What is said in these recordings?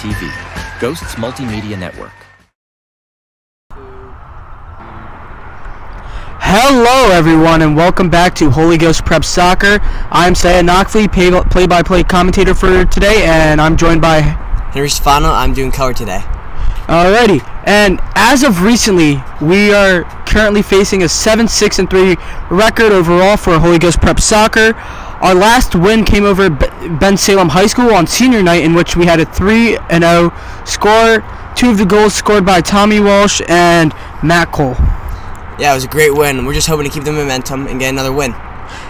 HGPTV, Ghosts Multimedia Network. Hello everyone and welcome back to Holy Ghost Prep Soccer. I'm Syed Nakfli, play-by-play commentator for today, and I'm joined by Henry Stefano. I'm doing color today. Alrighty, and as of recently, we are currently facing a 7-6-3 record overall for Holy Ghost Prep Soccer. Our last win came over Ben Salem High School on senior night, in which we had a 3-0 score. 2 of the goals scored by Tommy Walsh and Matt Cole. Yeah, it was a great win. We're just hoping to keep the momentum and get another win.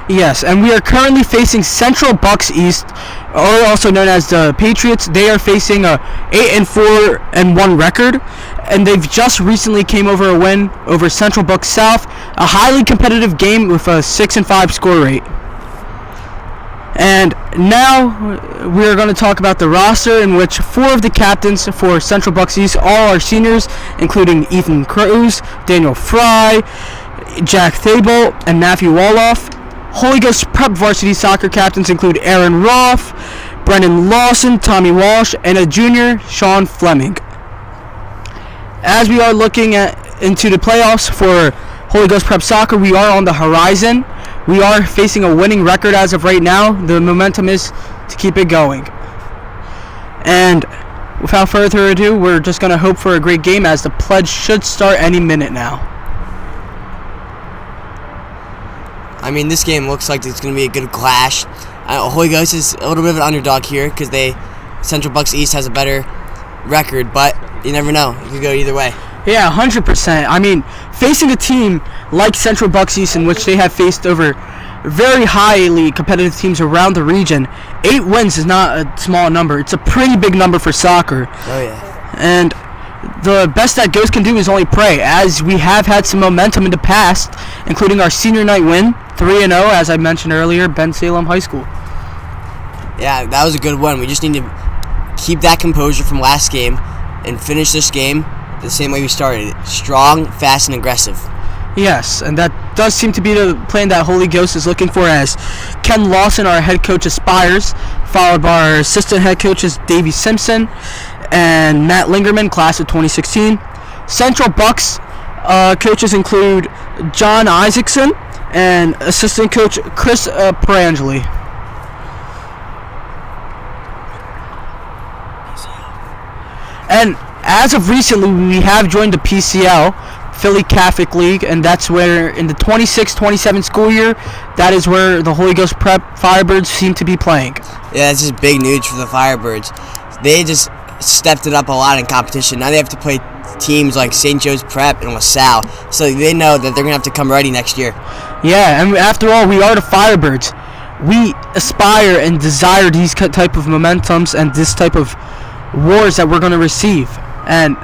Yes, and we are currently facing Central Bucks East, or also known as the Patriots. They are facing a 8-4-1 record, and they've just recently came over a win over Central Bucks South, a highly competitive game with a 6-5 score rate. And now we are going to talk about the roster, in which 4 of the captains for Central Bucks East all are seniors, including Ethan Cruz, Daniel Fry, Jack Thable, and Matthew Woloff. Holy Ghost Prep varsity soccer captains include Aaron Roth, Brendan Lawson, Tommy Walsh, and a junior, Sean Fleming. As we are looking into the playoffs for Holy Ghost Prep Soccer, we are on the horizon. We are facing a winning record as of right now. The momentum is to keep it going. And without further ado, we're just going to hope for a great game, as the pledge should start any minute now. I mean, this game looks like it's going to be a good clash. Holy Ghost is a little bit of an underdog here because Central Bucks East has a better record, but you never know. It could go either way. Yeah, 100%. I mean, facing a team like Central Bucks East, in which they have faced over very highly competitive teams around the region, 8 wins is not a small number. It's a pretty big number for soccer. Oh, yeah. And the best that Ghost can do is only pray, as we have had some momentum in the past, including our senior night win, 3-0, as I mentioned earlier, Ben Salem High School. Yeah, that was a good one. We just need to keep that composure from last game and finish this game the same way we started it. Strong, fast, and aggressive. Yes, and that does seem to be the plan that Holy Ghost is looking for, as Ken Lawson, our head coach, aspires, followed by our assistant head coaches Davey Simpson and Matt Lingerman, class of 2016. Central Bucks coaches include John Isaacson and assistant coach Chris Perangeli. And as of recently, we have joined the PCL, Philly Catholic League, and that's where in the 26-27 school year, that is where the Holy Ghost Prep Firebirds seem to be playing. Yeah, this is big news for the Firebirds. They just stepped it up a lot in competition. Now they have to play teams like St. Joe's Prep and LaSalle, so they know that they're going to have to come ready next year. Yeah, and after all, we are the Firebirds. We aspire and desire these type of momentums and this type of wars that we're going to receive. And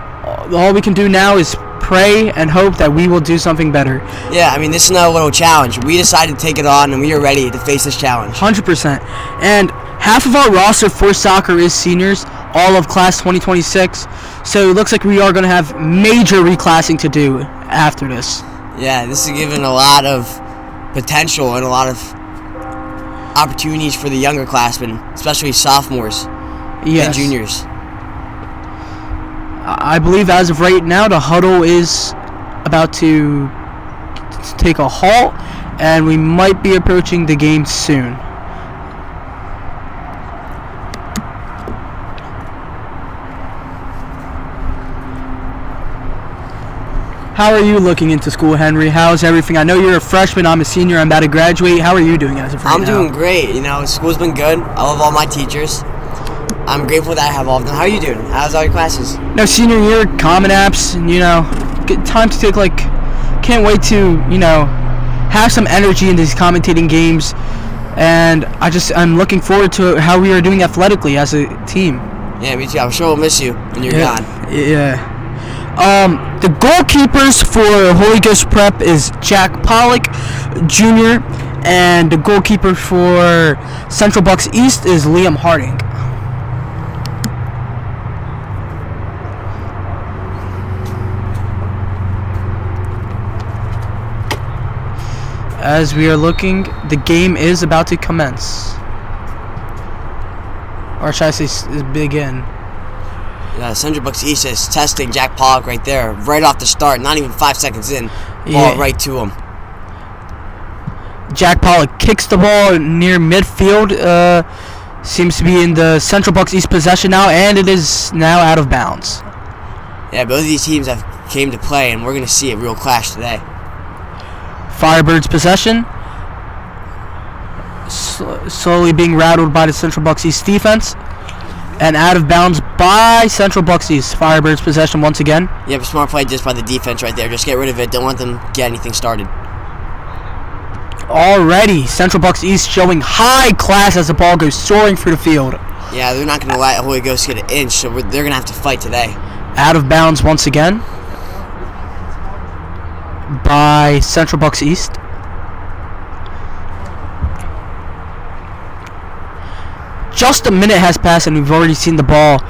all we can do now is pray and hope that we will do something better. Yeah, I mean, this is not a little challenge. We decided to take it on, and we are ready to face this challenge. 100%. And half of our roster for soccer is seniors, all of class 2026. So it looks like we are going to have major reclassing to do after this. Yeah, this is giving a lot of potential and a lot of opportunities for the younger classmen, especially sophomores and juniors. I believe as of right now, the huddle is about to take a halt, and we might be approaching the game soon. How are you looking into school, Henry? How's everything? I know you're a freshman. I'm a senior. I'm about to graduate. How are you doing as of right now? I'm doing great. You know, school's been good. I love all my teachers. I'm grateful that I have all of them. How are you doing? How's all your classes? No, senior year, Common Apps, and, good time to take, can't wait to, have some energy in these commentating games, and I'm looking forward to how we are doing athletically as a team. Yeah, me too. I'm sure we'll miss you when you're gone. Yeah. The goalkeepers for Holy Ghost Prep is Jack Pollock, Jr., and the goalkeeper for Central Bucks East is Liam Harding. As we are looking, the game is about to commence. Or should I say begin? Central Bucks East is testing Jack Pollock right there, right off the start, not even 5 seconds in. Ball right to him. Jack Pollock kicks the ball near midfield. Seems to be in the Central Bucks East possession now, and it is now out of bounds. Yeah, both of these teams have came to play, and we're going to see a real clash today. Firebirds possession. Slowly being rattled by the Central Bucks East defense. And out of bounds by Central Bucks East. Firebirds possession once again. Yep, smart play just by the defense right there. Just get rid of it. Don't let them get anything started. Already, Central Bucks East showing high class as the ball goes soaring through the field. Yeah, they're not going to let Holy Ghost get an inch, so they're going to have to fight today. Out of bounds once again by Central Bucks East. Just a minute has passed and we've already seen the ball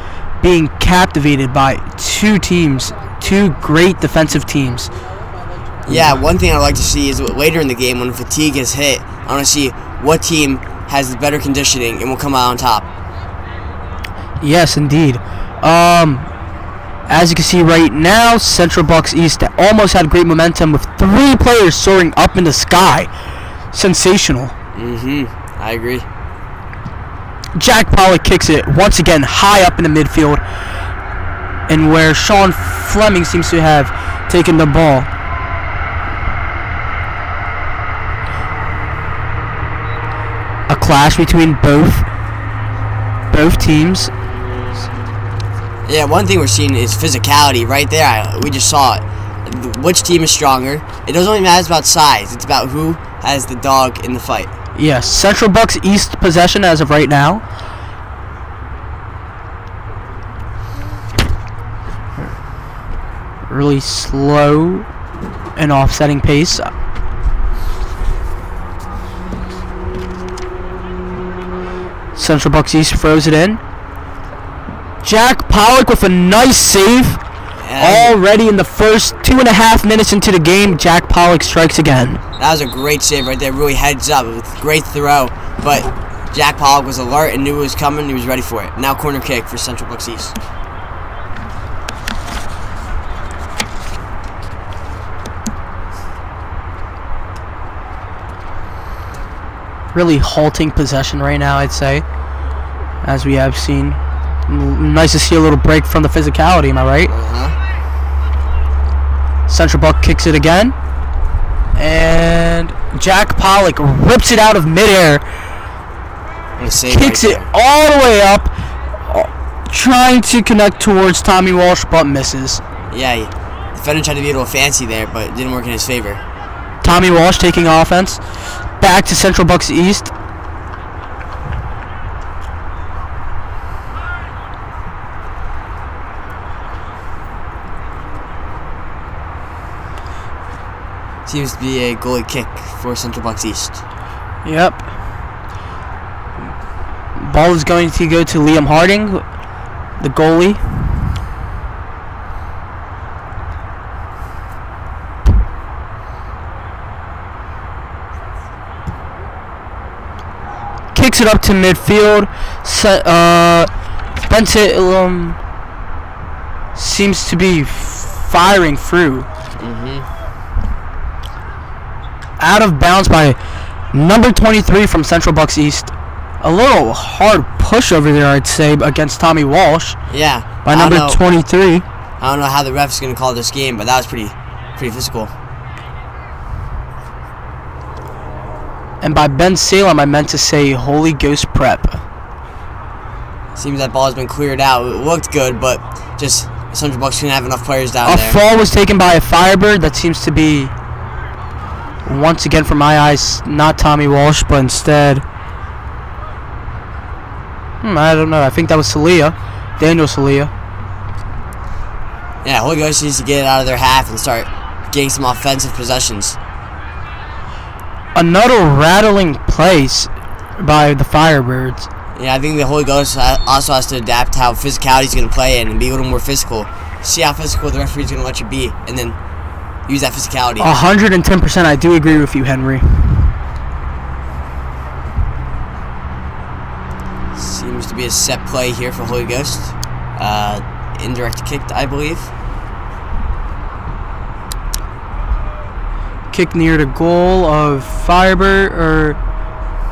being captivated by two teams, two great defensive teams. Yeah, one thing I'd like to see is later in the game when fatigue is hit, I want to see what team has the better conditioning and will come out on top. Yes, indeed. As you can see right now, Central Bucks East almost had great momentum with 3 players soaring up in the sky. Sensational. I agree. Jack Pollock kicks it once again high up in the midfield, and where Sean Fleming seems to have taken the ball. A clash between both teams. Yeah, one thing we're seeing is physicality right there. We just saw it. Which team is stronger? It doesn't only matter about size. It's about who has the dog in the fight. Yes, Central Bucks East possession as of right now. Really slow and offsetting pace. Central Bucks East throws it in. Jack Pollock with a nice save. Already in the first 2.5 minutes into the game, Jack Pollock strikes again. That was a great save right there. Really heads up. It was a great throw. But Jack Pollock was alert and knew it was coming. He was ready for it. Now corner kick for Central Bucks East. Really halting possession right now, I'd say, as we have seen. Nice to see a little break from the physicality, am I right? Central Buck kicks it again, and Jack Pollock rips it out of midair, kicks it all the way up, trying to connect towards Tommy Walsh, but misses. Yeah, the defender tried to be a little fancy there, but it didn't work in his favor. Tommy Walsh taking offense. Back to Central Bucks East. Seems to be a goalie kick for Central Bucks East. Yep. Ball is going to go to Liam Harding, the goalie. Kicks it up to midfield. Benton seems to be firing through. Out of bounds by number 23 from Central Bucks East. A little hard push over there, I'd say, against Tommy Walsh. Yeah. By number 23. I don't know how the ref's going to call this game, but that was pretty physical. And by Ben Salem, I meant to say Holy Ghost Prep. Seems that ball has been cleared out. It looked good, but just Central Bucks couldn't have enough players down there. A fall was taken by a Firebird. That seems to be, once again, from my eyes, not Tommy Walsh, but instead, I don't know. I think that was Salia, Daniel Salia. Yeah, Holy Ghost needs to get it out of their half and start getting some offensive possessions. Another rattling place by the Firebirds. Yeah, I think the Holy Ghost also has to adapt how physicality is going to play in and be a little more physical. See how physical the referee is going to let you be, and then use that physicality. 110%. I do agree with you, Henry. Seems to be a set play here for Holy Ghost. indirect kicked, I believe. Kick near the goal of Firebird, or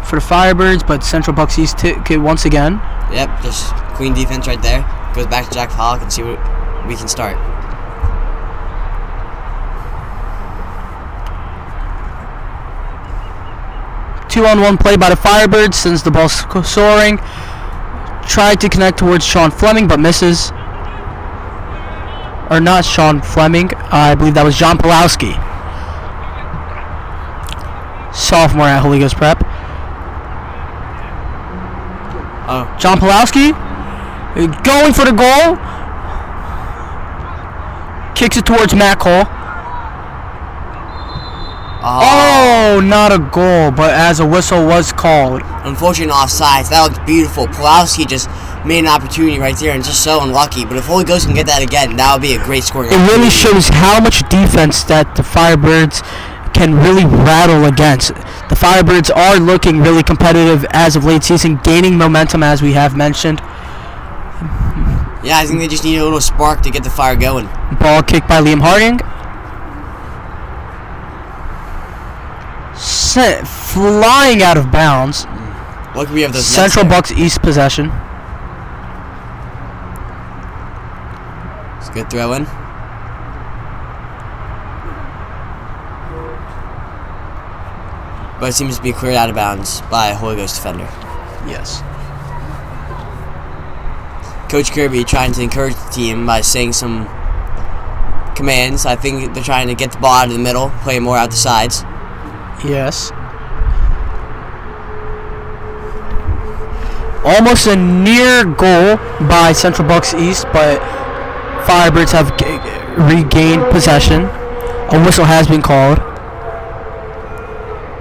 for the Firebirds, but Central Bucks East kick once again. Yep, just clean defense right there. Goes back to Jack Pollock and see what we can start. Two-on-one play by the Firebirds, sends the ball soaring. Tried to connect towards Sean Fleming, but misses. Or not Sean Fleming, I believe that was John Pulowski. Sophomore at Holy Ghost Prep. Oh. John Pulowski going for the goal. Kicks it towards Matt Cole. Oh, not a goal, but as a whistle was called. Unfortunate offsides. That looked beautiful. Pulowski just made an opportunity right there and just so unlucky. But if Holy Ghost can get that again, that would be a great scoring. It really shows how much defense that the Firebirds can really rattle against. The Firebirds are looking really competitive as of late season, gaining momentum as we have mentioned. Yeah, I think they just need a little spark to get the fire going. Ball kicked by Liam Harding. Sent flying out of bounds. What can we have those Central Bucks East possession. It's a good throw in. But it seems to be cleared out of bounds by a Holy Ghost defender. Yes. Coach Kirby trying to encourage the team by saying some commands. I think they're trying to get the ball out of the middle, play more out the sides. Yes. Almost a near goal by Central Bucks East, but Firebirds have regained possession. A whistle has been called.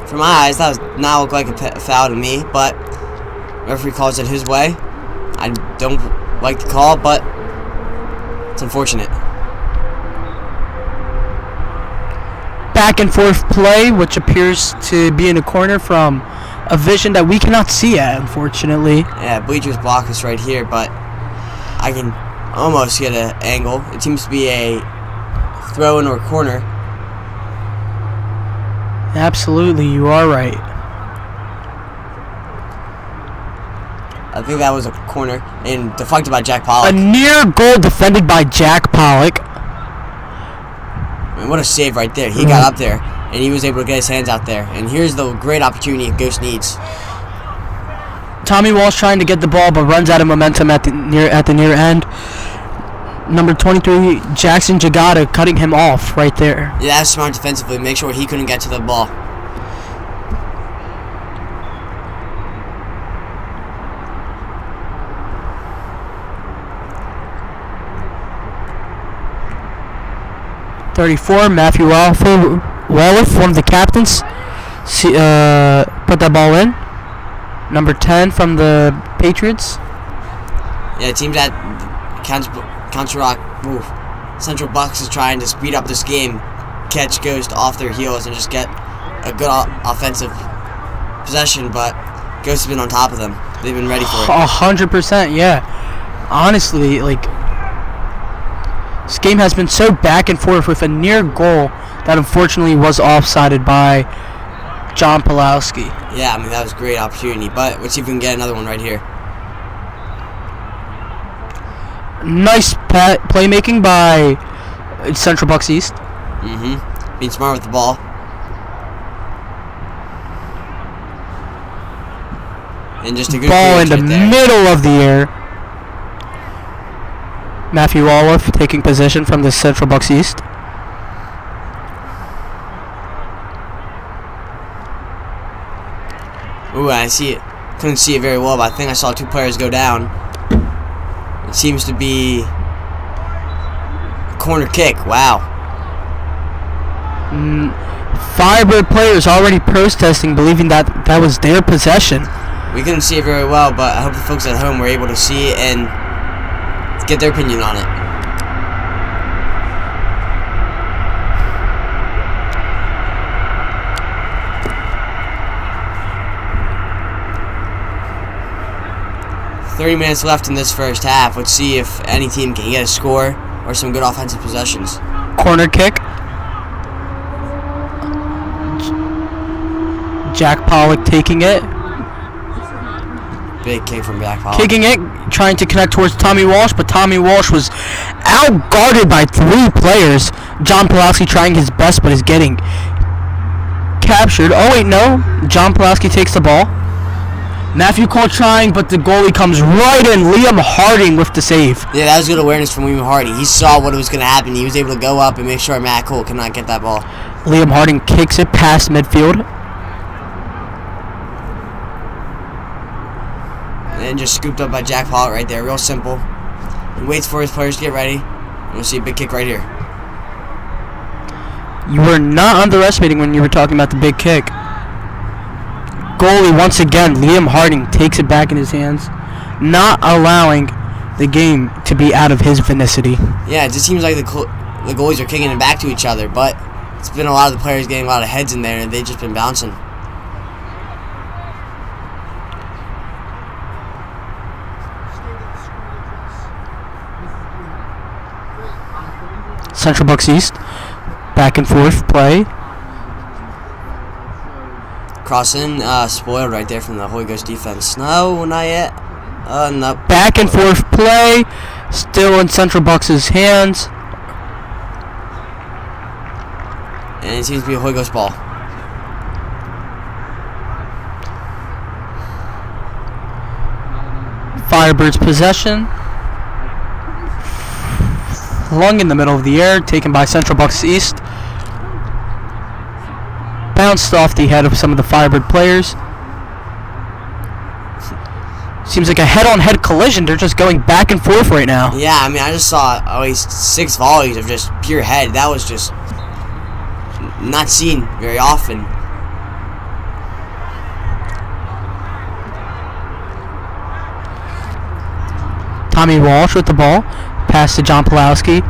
From my eyes, that does not look like a foul to me, but referee calls it his way. I don't like the call, but it's unfortunate. Back and forth play, which appears to be in a corner from a vision that we cannot see at, unfortunately. Yeah, bleachers block us right here, but I can almost get an angle. It seems to be a throw-in or corner. Absolutely, you are right. I think that was a corner and deflected by Jack Pollock. A near goal defended by Jack Pollock. I mean, what a save right there. He got up there, and he was able to get his hands out there. And here's the great opportunity Ghost needs. Tommy Walsh trying to get the ball, but runs out of momentum at the near end. Number 23, Jackson Jagata, cutting him off right there. Yeah, that's smart defensively. Make sure he couldn't get to the ball. Matthew Walliff, one of the captains, put that ball in. Number 10 from the Patriots. Yeah, it seems that Central Bucks is trying to speed up this game, catch Ghost off their heels, and just get a good offensive possession, but Ghost has been on top of them. They've been ready for it. 100%, yeah. Honestly, like, this game has been so back and forth with a near goal that unfortunately was offsided by John Pulowski. Yeah, I mean, that was a great opportunity, but let's see if we can get another one right here. Nice playmaking by Central Bucks East. Being smart with the ball. And just a good ball in the right middle of the air. Matthew Walliff taking position from the Central Bucks East. Ooh, I see it. Couldn't see it very well, but I think I saw two players go down. It seems to be a corner kick. Wow. Firebird players already protesting, believing that that was their possession. We couldn't see it very well, but I hope the folks at home were able to see it and get their opinion on it. 30 minutes left in this first half. Let's see if any team can get a score or some good offensive possessions. Corner kick. Jack Pollock taking it. Big kick from Jack Pollock. Kicking it, trying to connect towards Tommy Walsh, but Tommy Walsh was out-guarded by 3 players. John Pulaski trying his best, but is getting captured. Oh, wait, no. John Pulaski takes the ball. Matthew Cole trying, but the goalie comes right in. Liam Harding with the save. Yeah, that was good awareness from Liam Harding. He saw what was going to happen. He was able to go up and make sure Matt Cole could not get that ball. Liam Harding kicks it past midfield. And just scooped up by Jack Pollock right there. Real simple. He waits for his players to get ready. We'll see a big kick right here. You were not underestimating when you were talking about the big kick. Goalie, once again, Liam Harding takes it back in his hands, not allowing the game to be out of his vicinity. Yeah, it just seems like the goalies are kicking it back to each other, but it's been a lot of the players getting a lot of heads in there, and they've just been bouncing. Central Bucks East, back and forth play. Crossing, spoiled right there from the Holy Ghost defense. No, not yet. No. Back and forth play, still in Central Bucks' hands. And it seems to be a Holy Ghost ball. Firebirds possession. Flung in the middle of the air, taken by Central Bucks East. Bounced off the head of some of the Firebird players. Seems like a head-on-head collision. They're just going back and forth right now. Yeah, I mean, I just saw at least 6 volleys of just pure head. That was just not seen very often. Tommy Walsh with the ball. Pass to John Pulaski.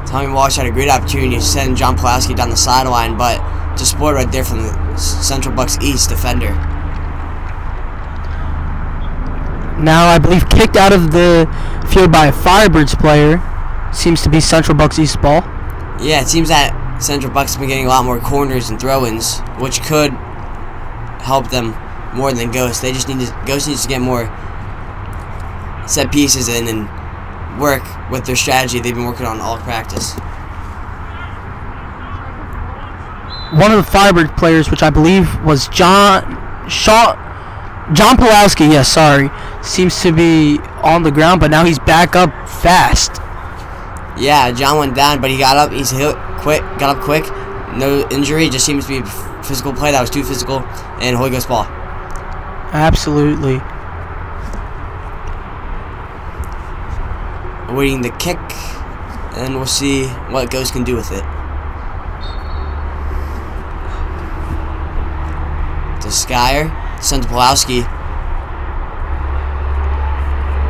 Tommy Walsh had a great opportunity to send John Pulaski down the sideline, but just spoiled right there from the Central Bucks East defender. Now, I believe kicked out of the field by a Firebirds player. Seems to be Central Bucks East ball. Yeah, it seems that Central Bucks have been getting a lot more corners and throw-ins, which could help them more than Ghost. They just need to, Ghost needs to get more set pieces in and work with their strategy they've been working on all practice. One of the Firebird players, which I believe was John Pulaski, yes, sorry, seems to be on the ground, but now he's back up fast. Yeah, John went down, but he got up. He's hit quick, got up quick. No injury, just seems to be a physical play that was too physical, and Holy Ghost ball. Absolutely. Awaiting the kick, and we'll see what Ghost can do with it. To Skyer, sent to Pulowski.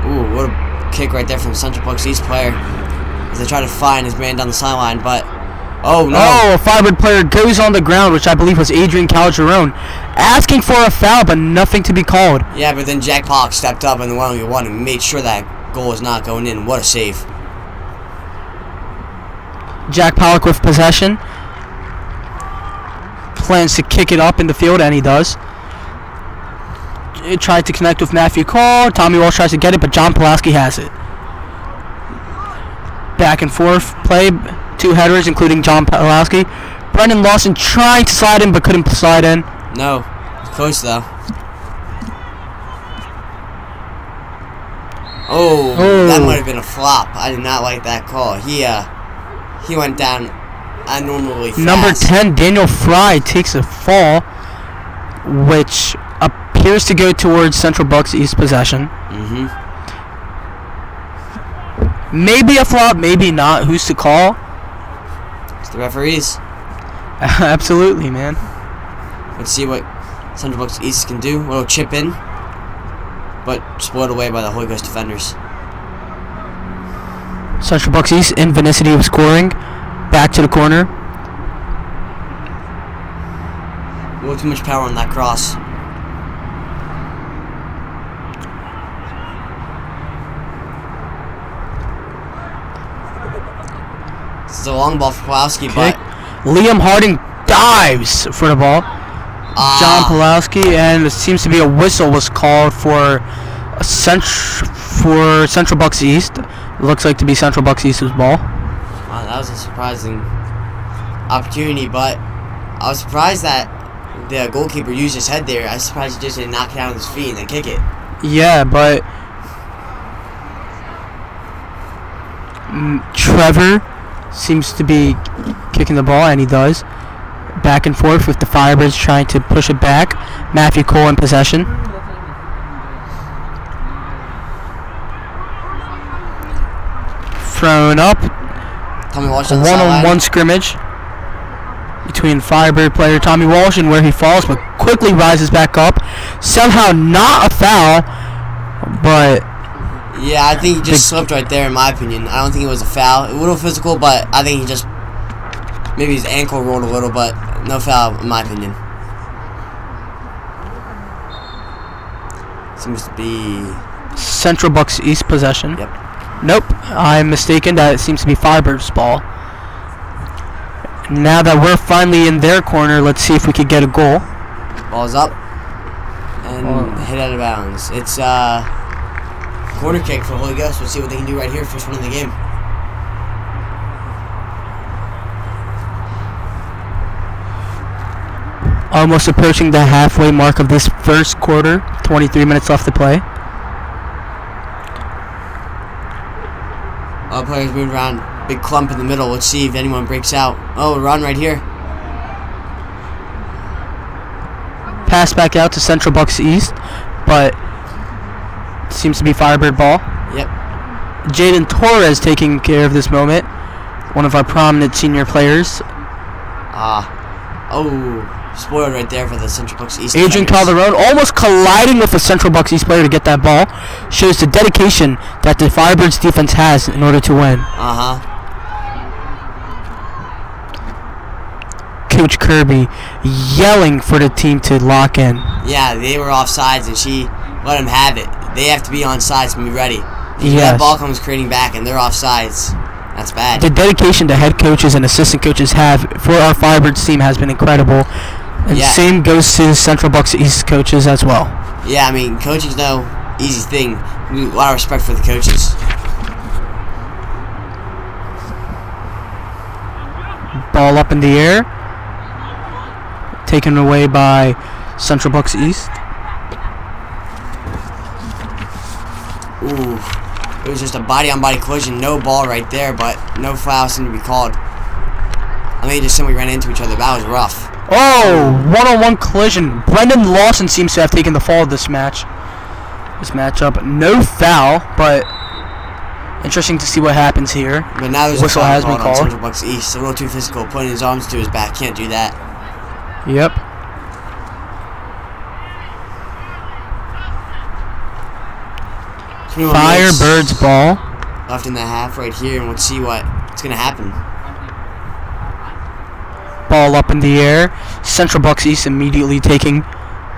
Ooh, what a kick right there from Central Bucks East player as they try to find his man down the sideline, but oh no! Oh, a Firebird player goes on the ground, which I believe was Adrian Calderon, asking for a foul, but nothing to be called. Yeah, but then Jack Pollock stepped up in the 1-on-1 and made sure that goal is not going in. What a save. Jack Pollock with possession. Plans to kick it up in the field, and he does. It tried to connect with Matthew Cole. Tommy Walsh tries to get it, but John Pulaski has it. Back and forth play. 2 headers, including John Pulaski. Brendan Lawson trying to slide in, but couldn't slide in. No. Close, though. Oh, that might have been a flop. I did not like that call. He went down abnormally fast. Number 10, Daniel Fry, takes a fall, which appears to go towards Central Bucks East possession. Maybe a flop, maybe not. Who's to call? It's the referees. Absolutely, man. Let's see what Central Bucks East can do. A little chip in, but spoiled away by the Holy Ghost defenders. Central Bucks East in vicinity of scoring. Back to the corner. A little too much power on that cross. It's a long ball for Pulowski, but Liam Harding dives for the ball. John Pulowski, and it seems to be a whistle was called for Central Bucks East. It looks like to be Central Bucks East's ball. Wow, that was a surprising opportunity, but I was surprised that the goalkeeper used his head there. I was surprised he just didn't knock it out with his feet and then kick it. Yeah, but Trevor seems to be kicking the ball, and he does. Back and forth with the Firebirds trying to push it back. Matthew Cole in possession. Thrown up. Tommy Walsh A one-on-one scrimmage between Firebird player Tommy Walsh, and where he falls but quickly rises back up. Somehow not a foul, but yeah, I think he just slipped right there in my opinion. I don't think it was a foul. A little physical, but I think he just maybe his ankle rolled a little, but no foul in my opinion. Seems to be Central Bucks East possession. Yep. Nope, I'm mistaken. That seems to be Firebirds ball. Now that we're finally in their corner, let's see if we could get a goal. Ball's up and hit out of bounds. It's corner kick for Holy Ghost. We'll see what they can do right here. First one of the game. Almost approaching the halfway mark of this first quarter. 23 minutes left to play. All players moving around. Big clump in the middle. Let's see if anyone breaks out. Oh, a run right here. Pass back out to Central Bucks East, but seems to be Firebird ball. Yep. Jaden Torres taking care of this moment. One of our prominent senior players. Spoiled right there for the Central Bucks East. Adrian Calderon almost colliding with the Central Bucks East player to get that ball. Shows the dedication that the Firebirds defense has in order to win. Coach Kirby yelling for the team to lock in. Yeah, they were offsides and she let them have it. They have to be on sides to be ready. Yes. That ball comes creating back and they're offsides. That's bad. The dedication the head coaches and assistant coaches have for our Firebirds team has been incredible. And same goes to Central Bucks East coaches as well. Yeah, I mean, coaching's no easy thing. A lot of respect for the coaches. Ball up in the air. Taken away by Central Bucks East. Ooh. It was just a body-on-body collision. No ball right there, but no foul seemed to be called. I mean, just simply ran into each other. That was rough. Oh, one-on-one collision. Brendan Lawson seems to have taken the fall of this match. This matchup. No foul, but interesting to see what happens here. But now there's whistle a has foul been called called. on Central Bucks East. A little too physical. Putting his arms to his back. Can't do that. Yep. Firebirds ball. Left in the half right here, and let's see what's going to happen. Ball up in the air. Central Bucks East immediately taking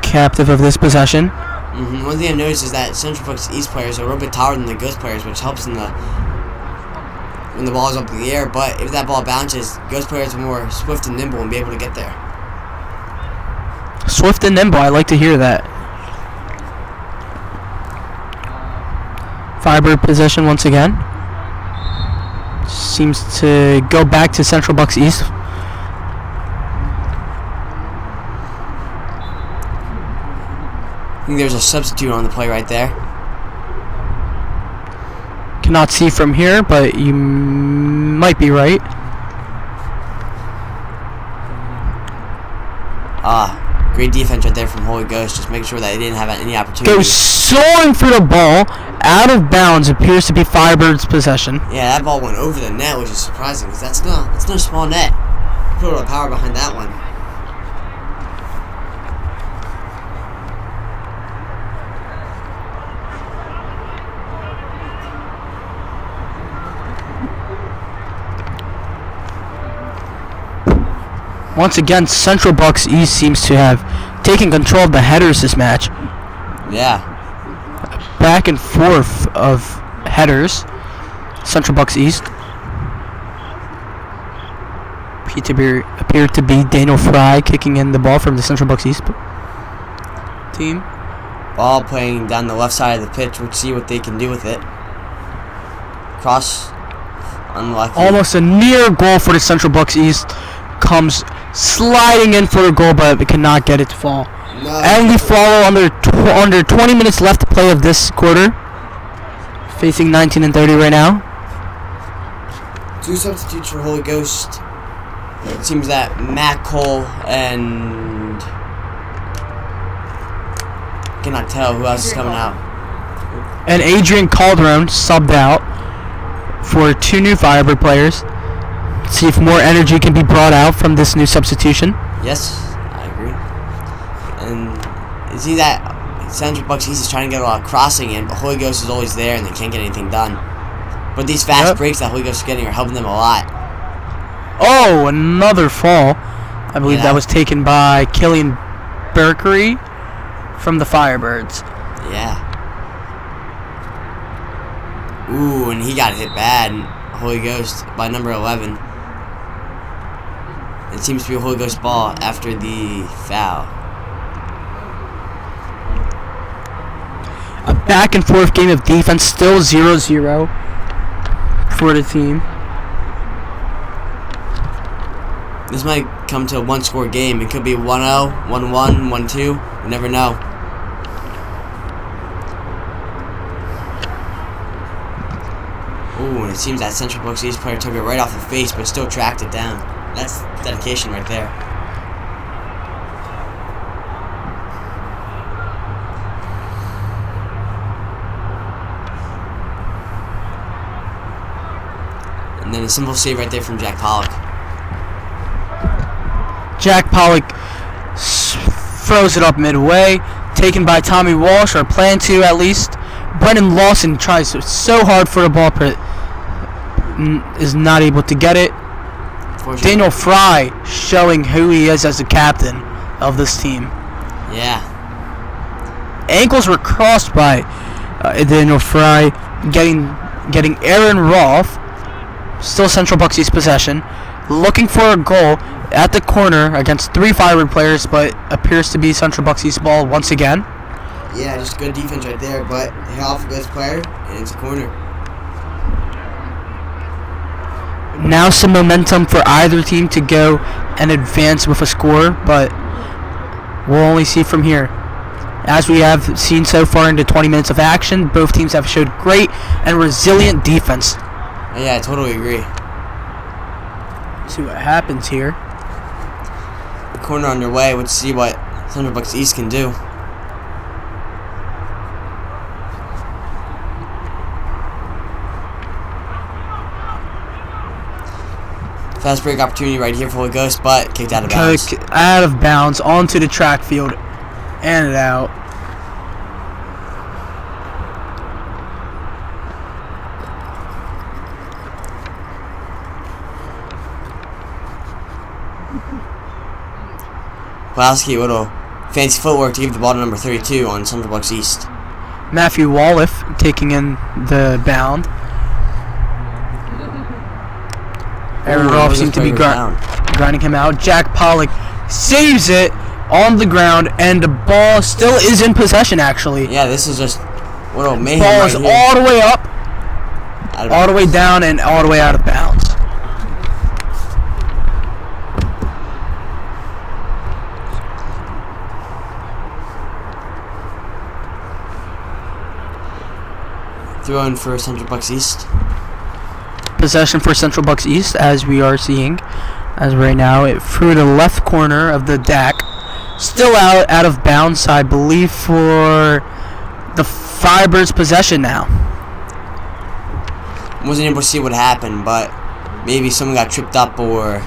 captive of this possession. One thing I've noticed is that Central Bucks East players are a little bit taller than the Ghost players, which helps in when the ball is up in the air. But if that ball bounces, Ghost players are more swift and nimble and be able to get there. Swift and nimble. I like to hear that. Firebird possession once again. Seems to go back to Central Bucks East. I think there's a substitute on the play right there. Cannot see from here, but you might be right. Great defense right there from Holy Ghost, just making sure that they didn't have any opportunity. Goes soaring through the ball, out of bounds, appears to be Firebirds possession. Yeah, that ball went over the net, which is surprising, because that's not a small net. Put a lot of power behind that one. Once again, Central Bucks East seems to have taken control of the headers this match. Yeah. Back and forth of headers. Central Bucks East. appear to be Daniel Fry kicking in the ball from the Central Bucks East team. Ball playing down the left side of the pitch. We'll see what they can do with it. Cross. Unlucky. Almost a near goal for the Central Bucks East. Comes sliding in for a goal, but it cannot get it to fall. No. And we follow under 20 minutes left to play of this quarter. Facing 19 and 30 right now. 2 substitutes for Holy Ghost. It seems that Matt Cole and cannot tell who else is coming out. And Adrian Calderon subbed out for 2 new Firebird players. See if more energy can be brought out from this new substitution. Yes, I agree. And you see that Central Bucks East is trying to get a lot of crossing in, but Holy Ghost is always there and they can't get anything done. But these fast breaks that Holy Ghost is getting are helping them a lot. Oh, another fall. I believe that was taken by Killian Berkery from the Firebirds. Yeah. Ooh, and he got hit bad. Holy Ghost by number 11. It seems to be a Holy Ghost ball after the foul. A back and forth game of defense, still 0-0 for the team. This might come to a one-score game. It could be 1-0, 1-1, 1-2. You never know. Ooh, and it seems that Central Bucks East player took it right off the face, but still tracked it down. That's dedication right there. And then a simple save right there from Jack Pollock. Jack Pollock throws it up midway, taken by Tommy Walsh, or planned to at least. Brendan Lawson tries so hard for the ball, but is not able to get it. Daniel Fry showing who he is as the captain of this team. Yeah. Ankles were crossed by Daniel Fry, getting Aaron Rolfe. Still Central Bucks East possession, looking for a goal at the corner against 3 Firebird players, but appears to be Central Bucks East ball once again. Yeah, just good defense right there, but he off a good player, and it's a corner. Now some momentum for either team to go and advance with a score, but we'll only see from here. As we have seen so far into 20 minutes of action, both teams have showed great and resilient defense. Yeah, I totally agree. See what happens here. The corner underway. Let's see what Central Bucks East can do. Fast break opportunity right here for Holy Ghost, but kicked out of bounds. Kick out of bounds onto the track field and it out. Pulaski, little fancy footwork to give the ball to number 32 on Central Bucks East. Matthew Walliff taking in the bound. Aaron Rolfe seems to be grinding him out. Jack Pollock saves it on the ground, and the ball still is in possession, actually. Yeah, this is just little mayhem Ball right is here. all the way up, all the way down, and all the way out of bounds. Throw in for Central Bucks East. Possession for Central Bucks East, as we are seeing, as right now, it through the left corner of the deck. Still out of bounds, I believe, for the Firebirds' possession now. Wasn't able to see what happened, but maybe someone got tripped up or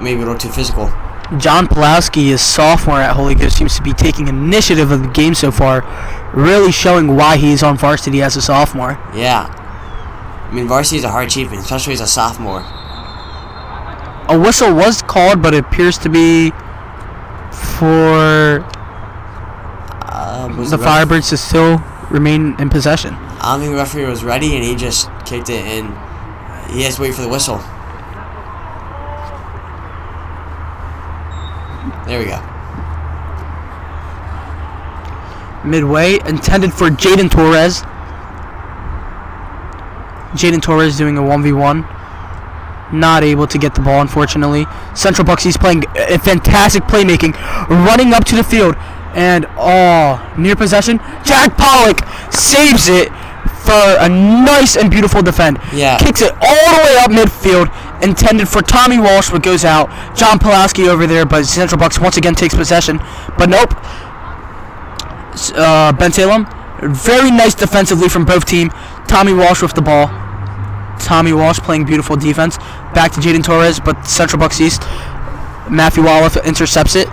maybe a little too physical. John Pulaski, a sophomore at Holy Ghost, seems to be taking initiative of the game so far, really showing why he's on varsity as a sophomore. Yeah. I mean, varsity is a hard achievement, especially as a sophomore. A whistle was called, but it appears to be for the Firebirds to still remain in possession. I don't think the referee was ready, and he just kicked it, and he has to wait for the whistle. There we go. Midway, intended for Jaden Torres. Jaden Torres doing a 1v1. Not able to get the ball, unfortunately. Central Bucks East playing a fantastic playmaking, running up to the field, and near possession. Jack Pollock saves it for a nice and beautiful defend. Yeah. Kicks it all the way up midfield, intended for Tommy Walsh, but goes out. John Pulaski over there, but Central Bucks once again takes possession. But nope. Ben Salem, very nice defensively from both teams. Tommy Walsh with the ball. Tommy Walsh playing beautiful defense. Back to Jaden Torres, but Central Bucks East. Matthew Wallace intercepts it.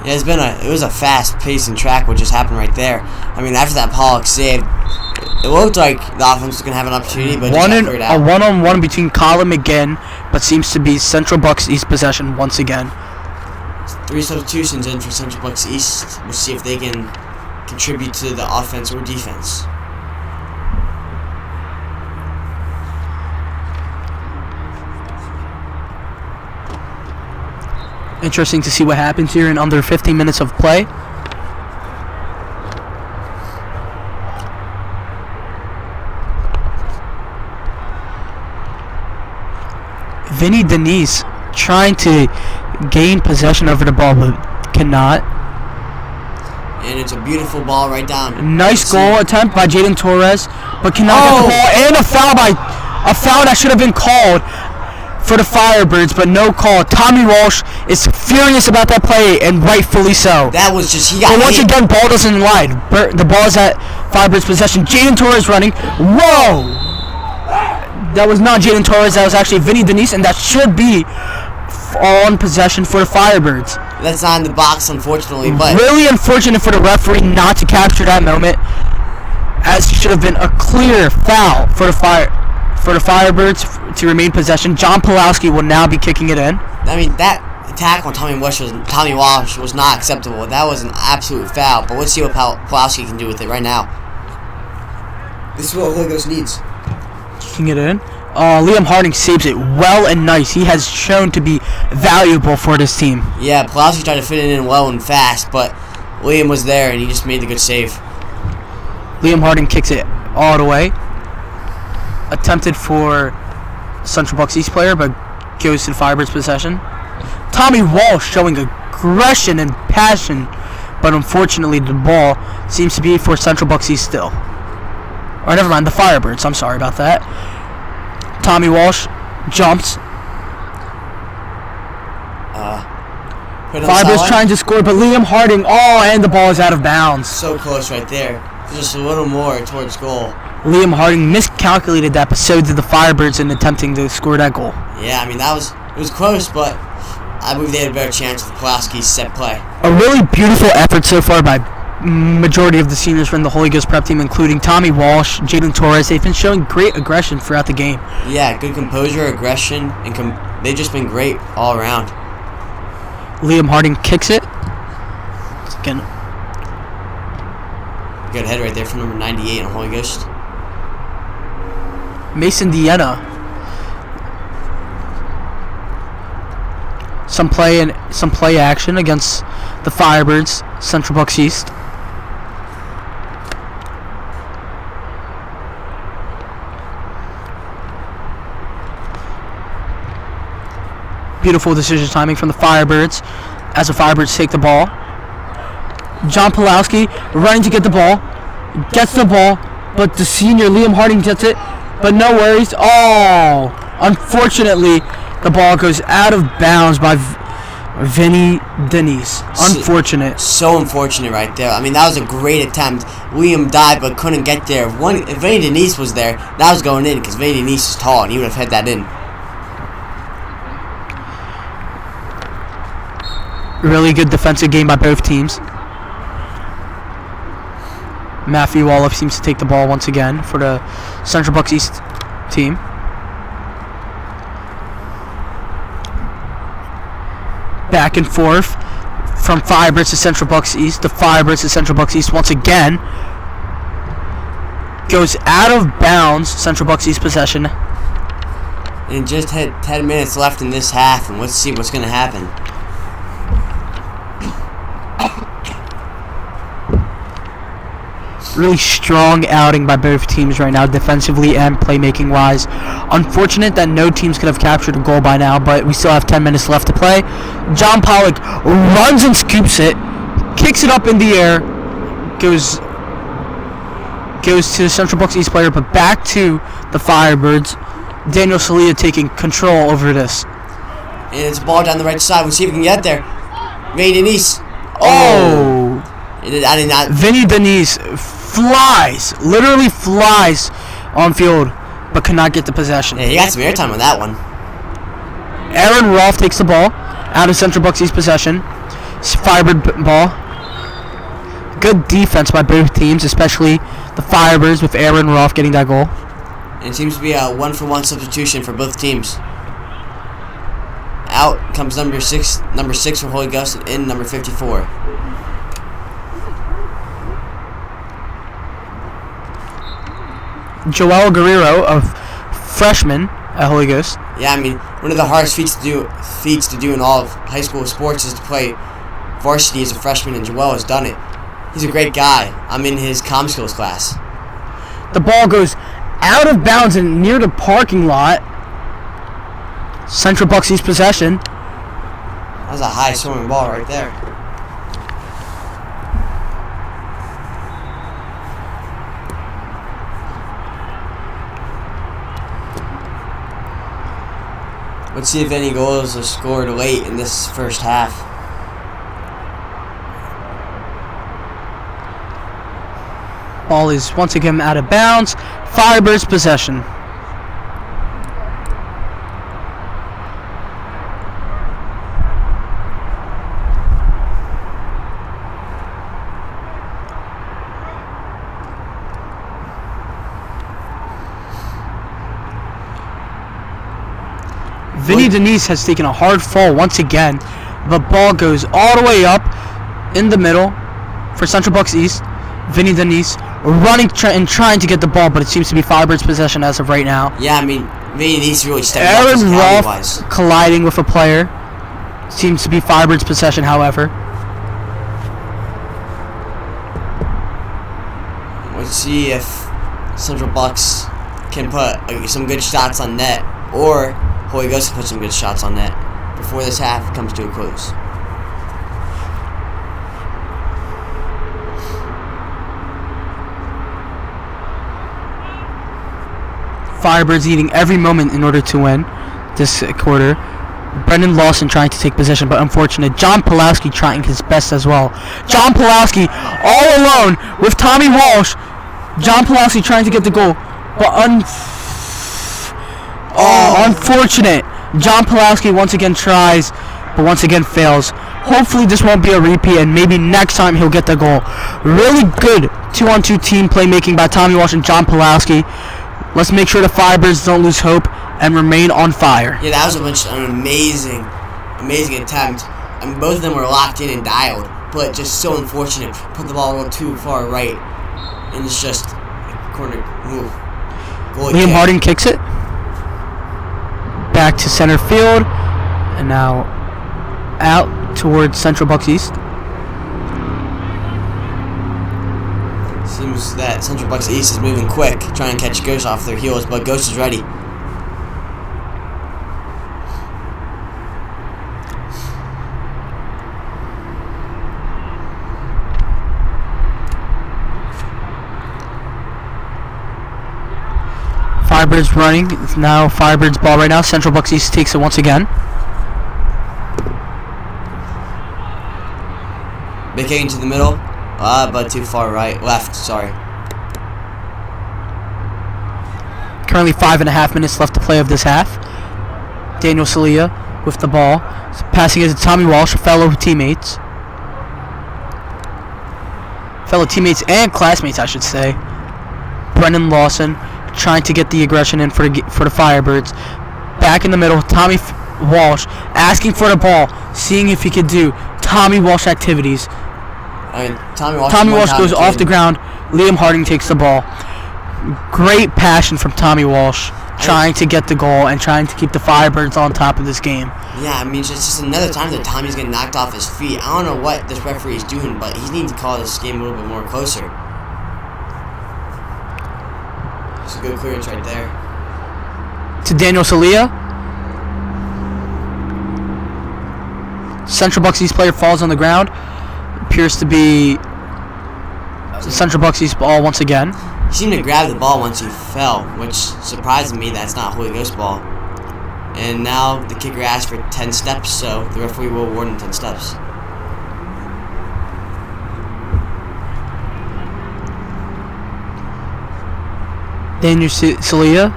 Yeah, it was a fast-paced track what just happened right there. I mean, after that Pollock save, it looked like the offense was going to have an opportunity, but a one-on-one between Colin McGinn, but seems to be Central Bucks East possession once again. 3 substitutions in for Central Bucks East. We'll see if they can contribute to the offense or defense. Interesting to see what happens here in under 15 minutes of play. Vinny Denise trying to gain possession over the ball, but cannot. And it's a beautiful ball right down. Nice goal attempt by Jaden Torres, but cannot get the ball. And a foul that should have been called for the Firebirds, but no call. Tommy Walsh is furious about that play, and rightfully so. That was just, he got But once again, ball doesn't lie. The ball is at Firebirds possession. Jaden Torres running. Whoa! That was not Jaden Torres. That was actually Vinny Denise, and that should be on possession for the Firebirds. That's not in the box, unfortunately, but really unfortunate for the referee not to capture that moment, as it should have been a clear foul for the Firebirds to remain possession. John Pulaski will now be kicking it in. I mean, that attack on Tommy Walsh was not acceptable. That was an absolute foul. But let's see what Pulaski can do with it right now. This is what Ligos needs. Kicking it in. Liam Harding saves it well and nice. He has shown to be valuable for this team. Yeah, Pulaski tried to fit it in well and fast, but Liam was there and he just made the good save. Liam Harding kicks it all the way. Attempted for Central Bucks East player, but goes to the Firebirds possession. Tommy Walsh showing aggression and passion, but unfortunately the ball seems to be for Central Bucks East still. Or never mind, the Firebirds. I'm sorry about that. Tommy Walsh jumps. Firebirds trying to score, but Liam Harding, and the ball is out of bounds. So close right there. Just a little more towards goal. Liam Harding miscalculated that, but so did the Firebirds in attempting to score that goal. Yeah, I mean, it was close, but I believe they had a better chance with Pulaski's set play. A really beautiful effort so far by majority of the seniors from the Holy Ghost prep team, including Tommy Walsh, Jaden Torres. They've been showing great aggression throughout the game. Yeah, good composure, aggression, and they've just been great all around. Liam Harding kicks it. Again. Good head right there from number 98 on Holy Ghost. Mason Deanna. Some play action against the Firebirds, Central Bucks East. Beautiful decision timing from the Firebirds as the Firebirds take the ball. John Pulaski running to get the ball. Gets the ball, but the senior Liam Harding gets it. But no worries. Unfortunately, the ball goes out of bounds by Vinny Denise. Unfortunate. So unfortunate right there. I mean, that was a great attempt. Liam died but couldn't get there. If Vinny Denise was there, that was going in because Vinny Denise is tall and he would have had that in. Really good defensive game by both teams. Matthew Wallop seems to take the ball once again for the Central Bucks East team. Back and forth from Firebirds to Central Bucks East. The Firebirds to Central Bucks East once again. Goes out of bounds. Central Bucks East possession. And just had 10 minutes left in this half, and let's see what's going to happen. really strong outing by both teams right now, defensively and playmaking wise. Unfortunate that no teams could have captured a goal by now, but we still have 10 minutes left to play. John Pollock runs and scoops it, kicks it up in the air, goes to the Central Bucks East player, but back to the Firebirds. Daniel Salia taking control over this. And it's a ball down the right side. We'll see if we can get there. Vinny Denise. Oh! I did not. Vinny Denise literally flies on field, but cannot get the possession. Yeah, he got some airtime on that one. Aaron Rolfe takes the ball out of Central Bucks East possession. Firebird ball. Good defense by both teams, especially the Firebirds with Aaron Rolfe getting that goal. And it seems to be a 1-for-1 substitution for both teams. Out comes number six for Holy Ghost, and in number 54. Joel Guerrero, a freshman at Holy Ghost. Yeah, I mean, one of the hardest feats to do in all of high school sports is to play varsity as a freshman, and Joel has done it. He's a great guy. I'm in his comm skills class. The ball goes out of bounds and near the parking lot. Central Bucks East possession. That was a high swimming ball right there. Let's see if any goals are scored late in this first half. Ball is once again out of bounds. Firebirds possession. Vinny Denise has taken a hard fall once again. The ball goes all the way up in the middle for Central Bucks East. Vinny Denise running and trying to get the ball, but it seems to be Firebirds possession as of right now. Yeah, I mean, Vinny Denise really stepped up Aaron Rolfe wise. colliding with a player. Seems to be Firebirds possession, however. Let's see if Central Bucks can put some good shots on net, or Holy Ghost can put some good shots on net before this half comes to a close. Firebirds eating every moment in order to win this quarter. Brendan Lawson trying to take possession, but unfortunate. John Pulaski trying his best as well. John Pulaski all alone with Tommy Walsh. John Pulaski trying to get the goal, but unfortunate. John Pulaski once again tries, but once again fails. Hopefully this won't be a repeat, and maybe next time he'll get the goal. Really good 2-on-2 team playmaking by Tommy Walsh and John Pulaski. Let's make sure the Firebirds don't lose hope and remain on fire. Yeah, that was an amazing attempt. I mean, both of them were locked in and dialed, but just so unfortunate. Put the ball a little too far right, and it's just a corner move. Liam Harding kicks it back to center field, and now out towards Central Bucks East. Seems that Central Bucks East is moving quick, trying to catch Ghost off their heels, but Ghost is ready. Firebirds running. It's now Firebirds ball right now. Central Bucks East takes it once again. Big kick into the middle. But too far left, sorry. Currently 5.5 minutes left to play of this half. Daniel Salia with the ball. Passing it to Tommy Walsh, fellow teammates and classmates, I should say. Brendan Lawson trying to get the aggression in for the Firebirds. Back in the middle, Tommy Walsh asking for the ball, seeing if he could do Tommy Walsh activities. I mean, Tommy Walsh goes off the ground. Liam Harding takes the ball. Great passion from Tommy Walsh, trying to get the goal and trying to keep the Firebirds on top of this game. Yeah, I mean, it's just another time that Tommy's getting knocked off his feet. I don't know what this referee is doing, but he needs to call this game a little bit more closer. good clearance right there. To Daniel Salia. Central Bucks East player falls on the ground. Appears to be Central Bucks East ball once again. He seemed to grab the ball once he fell, which surprised me. That's not Holy Ghost ball. And now the kicker asked for 10 steps, so the referee will award him 10 steps. Daniel Salia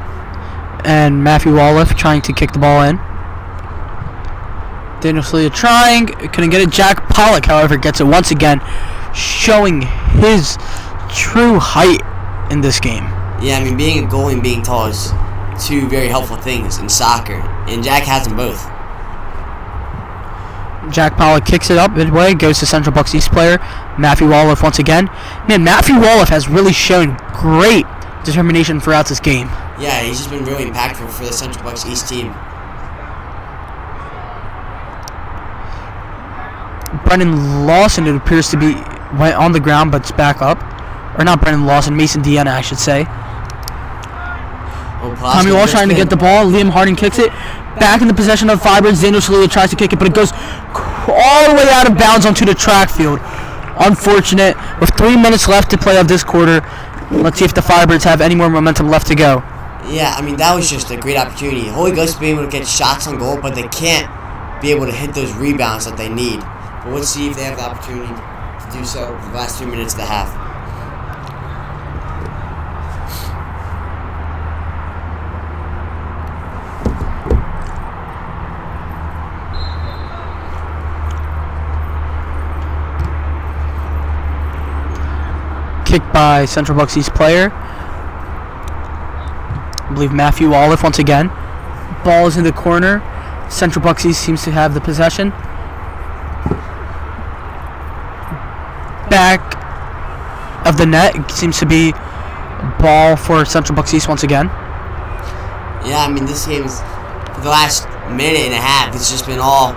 and Matthew Wallif trying to kick the ball in. Daniel Salia trying, couldn't get it. Jack Pollock, however, gets it once again, showing his true height in this game. Yeah, I mean, being a goalie and being tall is two very helpful things in soccer, and Jack has them both. Jack Pollock kicks it up midway, goes to Central Bucks East player Matthew Wallif once again. Man, Matthew Wallif has really shown great determination throughout this game. Yeah, he's just been really impactful for the Central Bucks East team. Brendan Lawson, it appears to be, went on the ground, but it's back up. Or not Brendan Lawson, Mason Deanna, I should say. Tommy Walsh trying to get the ball. Liam Harding kicks it. Back in the possession of Firebirds. Daniel Salia tries to kick it, but it goes all the way out of bounds onto the track field. Unfortunate. With 3 minutes left to play of this quarter, let's see if the Firebirds have any more momentum left to go. Yeah, I mean, that was just a great opportunity. Holy Ghost being able to get shots on goal, but they can't be able to hit those rebounds that they need. But let's see if they have the opportunity to do so for the last 3 minutes of the half. Kicked by Central Bucks East player. I believe Matthew Wallif once again. Ball is in the corner. Central Bucks East seems to have the possession. Back of the net, it seems to be a ball for Central Bucks East once again. Yeah, I mean, this game is, for the last minute and a half, it's just been all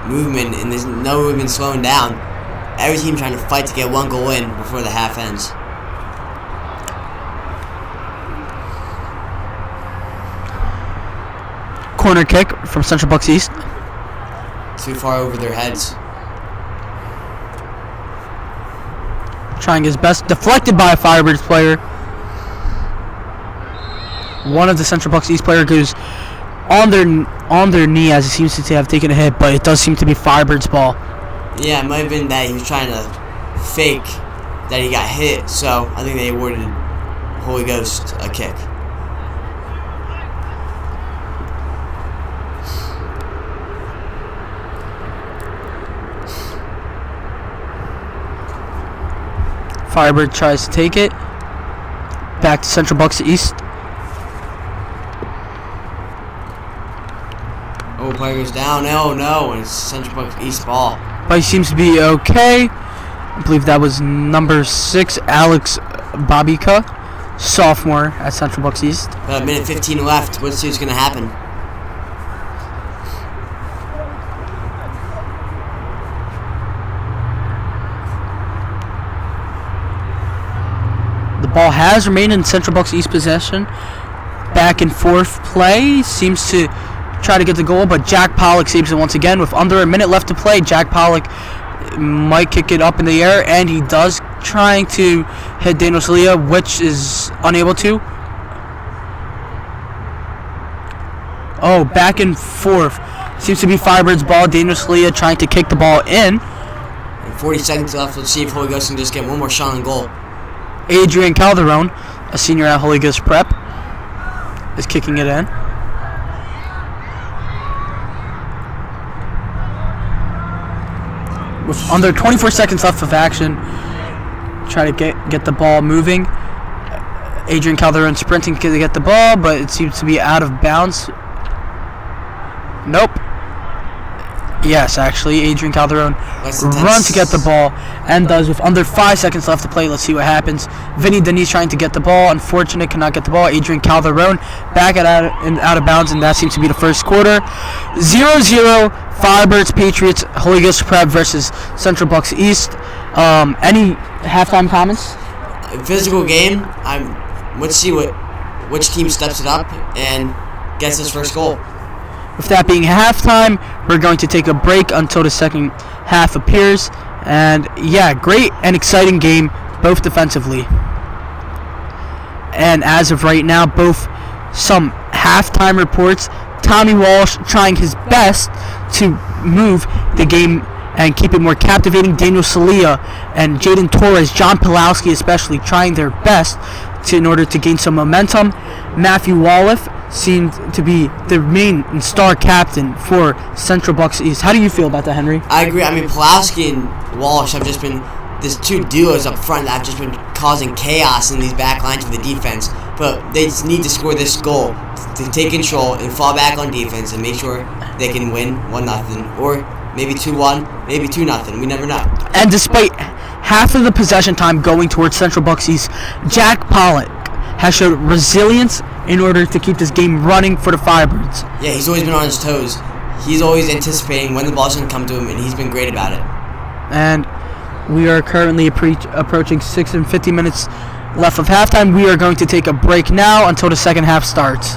movement, and there's no movement slowing down. Every team trying to fight to get one goal in before the half ends. Corner kick from Central Bucks East. Too far over their heads. Trying his best. Deflected by a Firebirds player. One of the Central Bucks East player goes on their knee as he seems to have taken a hit, but it does seem to be Firebirds ball. Yeah, it might have been that he was trying to fake that he got hit, so I think they awarded Holy Ghost a kick. Firebird tries to take it. Back to Central Bucks East. Oh, player goes down. Oh, no. And it's Central Bucks East ball. But he seems to be okay. I believe that was number 6, Alex Babika, sophomore at Central Bucks East. About a minute 15 left. Let's see what's going to happen. The ball has remained in Central Bucks East possession. Back and forth play. Seems to try to get the goal, but Jack Pollock saves it once again. With under a minute left to play, Jack Pollock might kick it up in the air, and he does, trying to hit Daniel Salia, which is unable to. Oh, back and forth. Seems to be Firebirds ball. Daniel Salia trying to kick the ball in. And 40 seconds left. Let's see if Holy Ghost can just get one more shot on goal. Adrian Calderon, a senior at Holy Ghost Prep, is kicking it in. With under 24 seconds left of action, try to get the ball moving. Adrian Calderon sprinting to get the ball, but it seems to be out of bounds. Nope. Yes, actually, Adrian Calderon runs to get the ball and does with under 5 seconds left to play. Let's see what happens. Vinny Denise trying to get the ball. Unfortunate, cannot get the ball. Adrian Calderon back out of bounds, and that seems to be the first quarter. 0-0, Firebirds Patriots, Holy Ghost Prep versus Central Bucks East. Any halftime comments? Physical game. Let's see what which team steps it up and gets his first goal. With that being halftime, we're going to take a break until the second half appears. And yeah, great and exciting game, both defensively. And as of right now, both some halftime reports, Tommy Walsh trying his best to move the game and keep it more captivating. Daniel Salia and Jaden Torres, John Pulowski especially, trying their best in order to gain some momentum. Matthew Walliff seemed to be the main and star captain for Central Bucks East. How do you feel about that, Henry? I agree. I mean, Pulowski and Walsh have just been these two duos up front that have just been causing chaos in these back lines for the defense. But they just need to score this goal to take control and fall back on defense and make sure they can win 1-0 or maybe 2-1, maybe 2-0. We never know. And despite half of the possession time going towards Central Bucks East, Jack Pollock has showed resilience in order to keep this game running for the Firebirds. Yeah, he's always been on his toes. He's always anticipating when the ball's going to come to him, and he's been great about it. And we are currently approaching 6 and 50 minutes left of halftime. We are going to take a break now until the second half starts.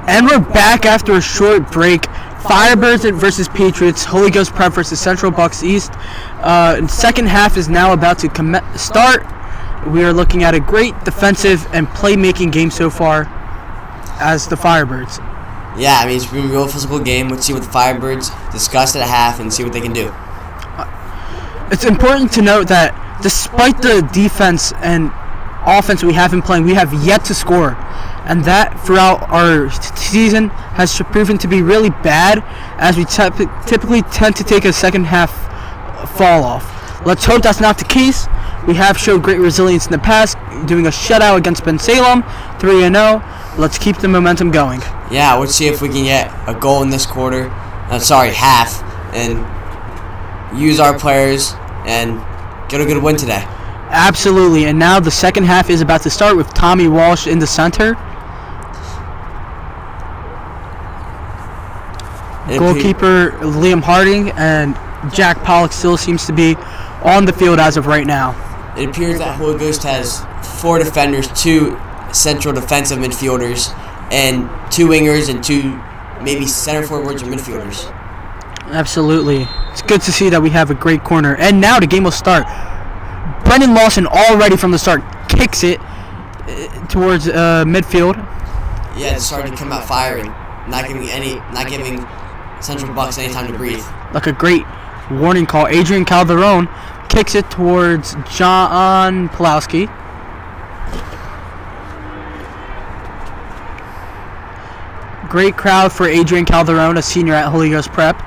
And we're back after a short break. Firebirds versus Patriots. Holy Ghost Prep versus Central Bucks East. Second half is now about to start. We are looking at a great defensive and playmaking game so far as the Firebirds. Yeah, I mean, it's been a real physical game. Let's see what the Firebirds discuss at a half and see what they can do. It's important to note that despite the defense and offense we have been playing, we have yet to score. And that throughout our season has proven to be really bad, as we typically tend to take a second half fall off. Let's hope that's not the case. We have showed great resilience in the past, doing a shutout against Ben Salem, 3-0. Let's keep the momentum going. Yeah, let's see if we can get a goal in this quarter. Half, and use our players and get a good win today. Absolutely, and now the second half is about to start with Tommy Walsh in the center. Goalkeeper Liam Harding and Jack Pollock still seems to be on the field as of right now. It appears that Holy Ghost has 4 defenders, 2 central defensive midfielders, and 2 wingers and 2 maybe center forwards or midfielders. Absolutely. It's good to see that we have a great corner. And now the game will start. Brendan Lawson already from the start kicks it towards midfield. Yeah, it's starting to come out firing, not giving Central Bucks any time to breathe. Like a great warning call. Adrian Calderon kicks it towards John Pulowski. Great crowd for Adrian Calderon, a senior at Holy Ghost Prep.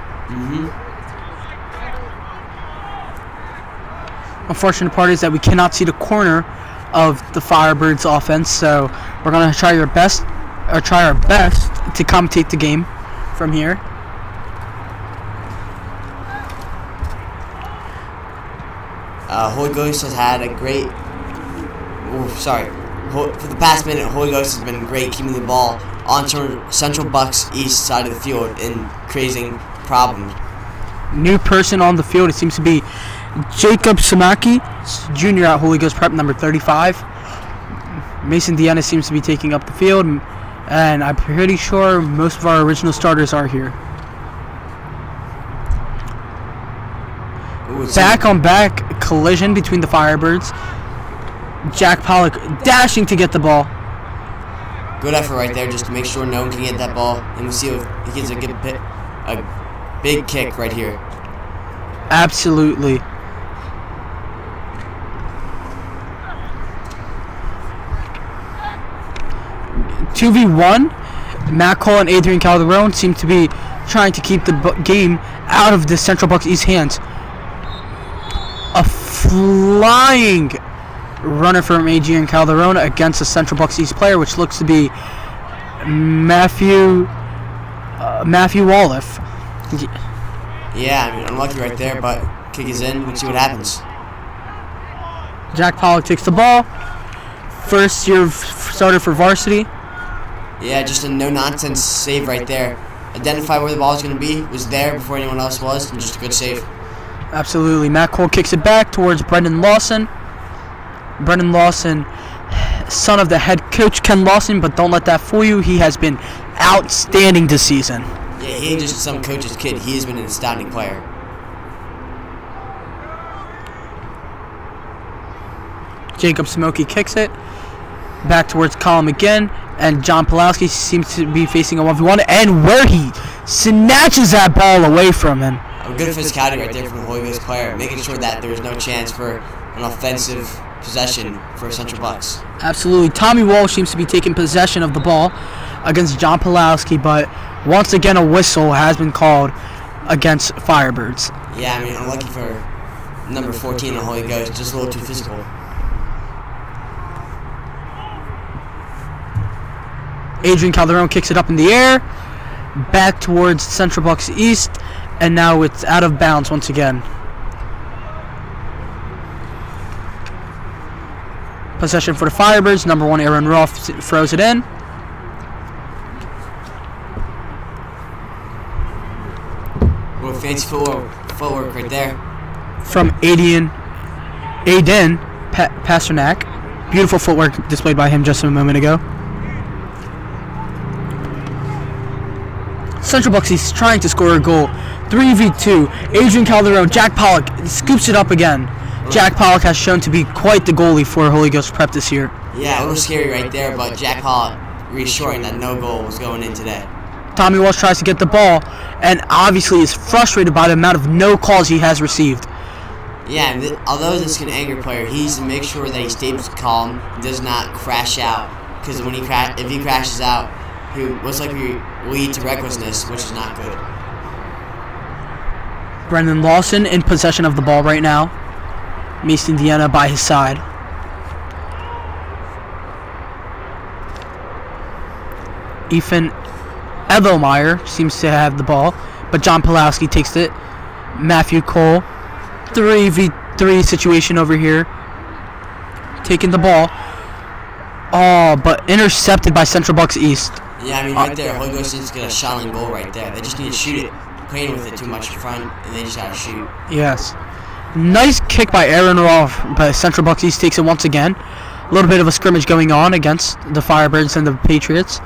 Unfortunate part is that we cannot see the corner of the Firebirds offense, so we're gonna try our best to commentate the game from here. Holy Ghost has had a great. For the past minute, Holy Ghost has been great keeping the ball on Central Bucks East side of the field and creating problems. New person on the field, it seems to be Jacob Samaki, junior at Holy Ghost Prep, number 35. Mason Deanna seems to be taking up the field, and I'm pretty sure most of our original starters are here. Back-on-back collision between the Firebirds. Jack Pollock dashing to get the ball. Good effort right there, just to make sure no one can get that ball, and we'll see if he gets a big kick right here. Absolutely. (2v1). Matt Cole and Adrian Calderon seem to be trying to keep the game out of the Central Bucks East hands. A flying runner from Adrian Calderon against a Central Bucks East player, which looks to be Matthew Walliff. Yeah, I mean, unlucky right there, but kick is in. We'll see what happens. Jack Pollock takes the ball. First year starter for varsity. Yeah, just a no-nonsense save right there. Identify where the ball is going to be, was there before anyone else was, and just a good save. Absolutely. Matt Cole kicks it back towards Brendan Lawson. Brendan Lawson, son of the head coach Ken Lawson, but don't let that fool you. He has been outstanding this season. Yeah, he ain't just some coach's kid. He has been an astounding player. Jacob Smoky kicks it back towards Colin McGinn, and John Pulowski seems to be facing a 1v1, and where he snatches that ball away from him. A good physicality right there from the Holy Ghost player, making sure that there's no chance for an offensive possession for Central Bucks. Absolutely. Tommy Walsh seems to be taking possession of the ball against John Pulowski, but once again a whistle has been called against Firebirds. Yeah, I mean, unlucky for number 14 on Holy Ghost, just a little too physical. Adrian Calderon kicks it up in the air, back towards Central Bucks East, and now it's out of bounds once again. Possession for the Firebirds. Number 1, Aaron Roth throws it in. Little fancy footwork right there. From Aiden Pasternak. Beautiful footwork displayed by him just a moment ago. Central Bucks East trying to score a goal. 3v2. Adrian Calderon, Jack Pollock scoops it up again. Jack Pollock has shown to be quite the goalie for Holy Ghost Prep this year. Yeah, a little scary right there, but Jack Pollock reassuring that no goal was going in today. Tommy Walsh tries to get the ball and obviously is frustrated by the amount of no calls he has received. Yeah, although this can anger a player, he needs to make sure that he stays calm and does not crash out. Because if he crashes out, he most likely lead to recklessness, which is not good. Brendan Lawson in possession of the ball right now. Mason Deanna by his side. Ethan Evelmeyer seems to have the ball, but John Pulowski takes it. Matthew Cole, 3v3 situation over here. Taking the ball. Oh, but intercepted by Central Bucks East. Yeah, I mean, right there, Holy Ghost needs to get a shot on goal right there. They just need to shoot it. Playing with it too much in front, and they just gotta shoot. Yes. Nice kick by Aaron Rolfe, but Central Bucks East takes it once again. A little bit of a scrimmage going on against the Firebirds and the Patriots.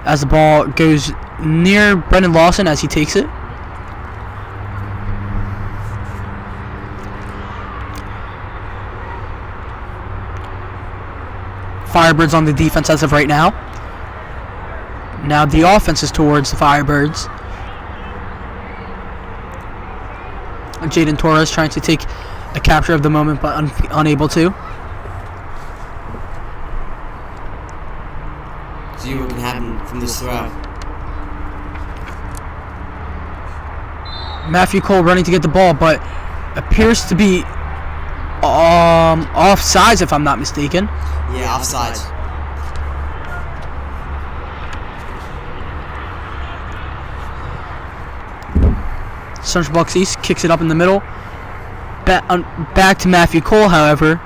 As the ball goes near Brendan Lawson as he takes it. Firebirds on the defense as of right now. Now the offense is towards the Firebirds. Jaden Torres trying to take a capture of the moment but unable to. See what can happen from this throw. Matthew Cole running to get the ball, but appears to be offsides if I'm not mistaken. Yeah, offsides. Central Bucks East kicks it up in the middle. Back to Matthew Cole, however,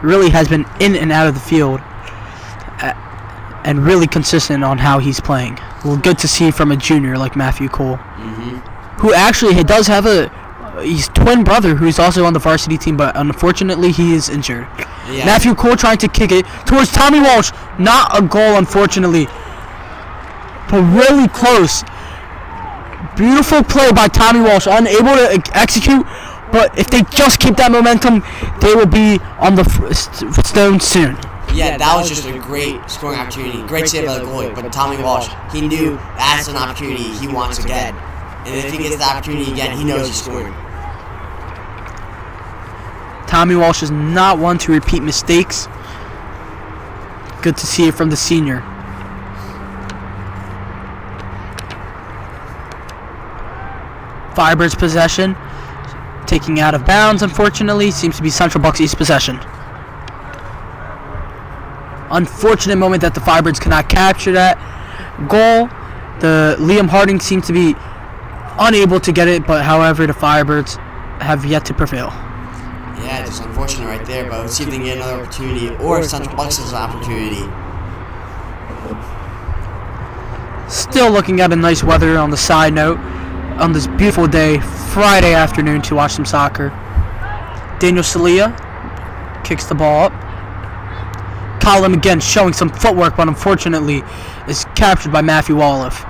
really has been in and out of the field and really consistent on how he's playing. Well, good to see from a junior like Matthew Cole, who actually he does have his twin brother who's also on the varsity team, but unfortunately he is injured. Yeah. Matthew Cole trying to kick it towards Tommy Walsh. Not a goal, unfortunately, but really close. Beautiful play by Tommy Walsh, unable to execute, but if they just keep that momentum, they will be on the stone soon. Yeah, that was just a great scoring opportunity. Great save by the goalie, but Tommy Walsh, he knew that's an opportunity he wants again. And if he gets the opportunity again, he knows he's scoring. Tommy Walsh is not one to repeat mistakes. Good to see it from the senior. Firebirds possession. Taking out of bounds, unfortunately, seems to be Central Bucks East possession. Unfortunate moment that the Firebirds cannot capture that goal. The Liam Harding seemed to be unable to get it, but however, the Firebirds have yet to prevail. Yeah, just unfortunate right there, but let's see if they can get another opportunity, or if Central Bucks has an opportunity. Still looking at a nice weather on the side note on this beautiful day, Friday afternoon, to watch some soccer. Daniel Salia kicks the ball up. Colin again showing some footwork, but unfortunately is captured by Matthew Walliff.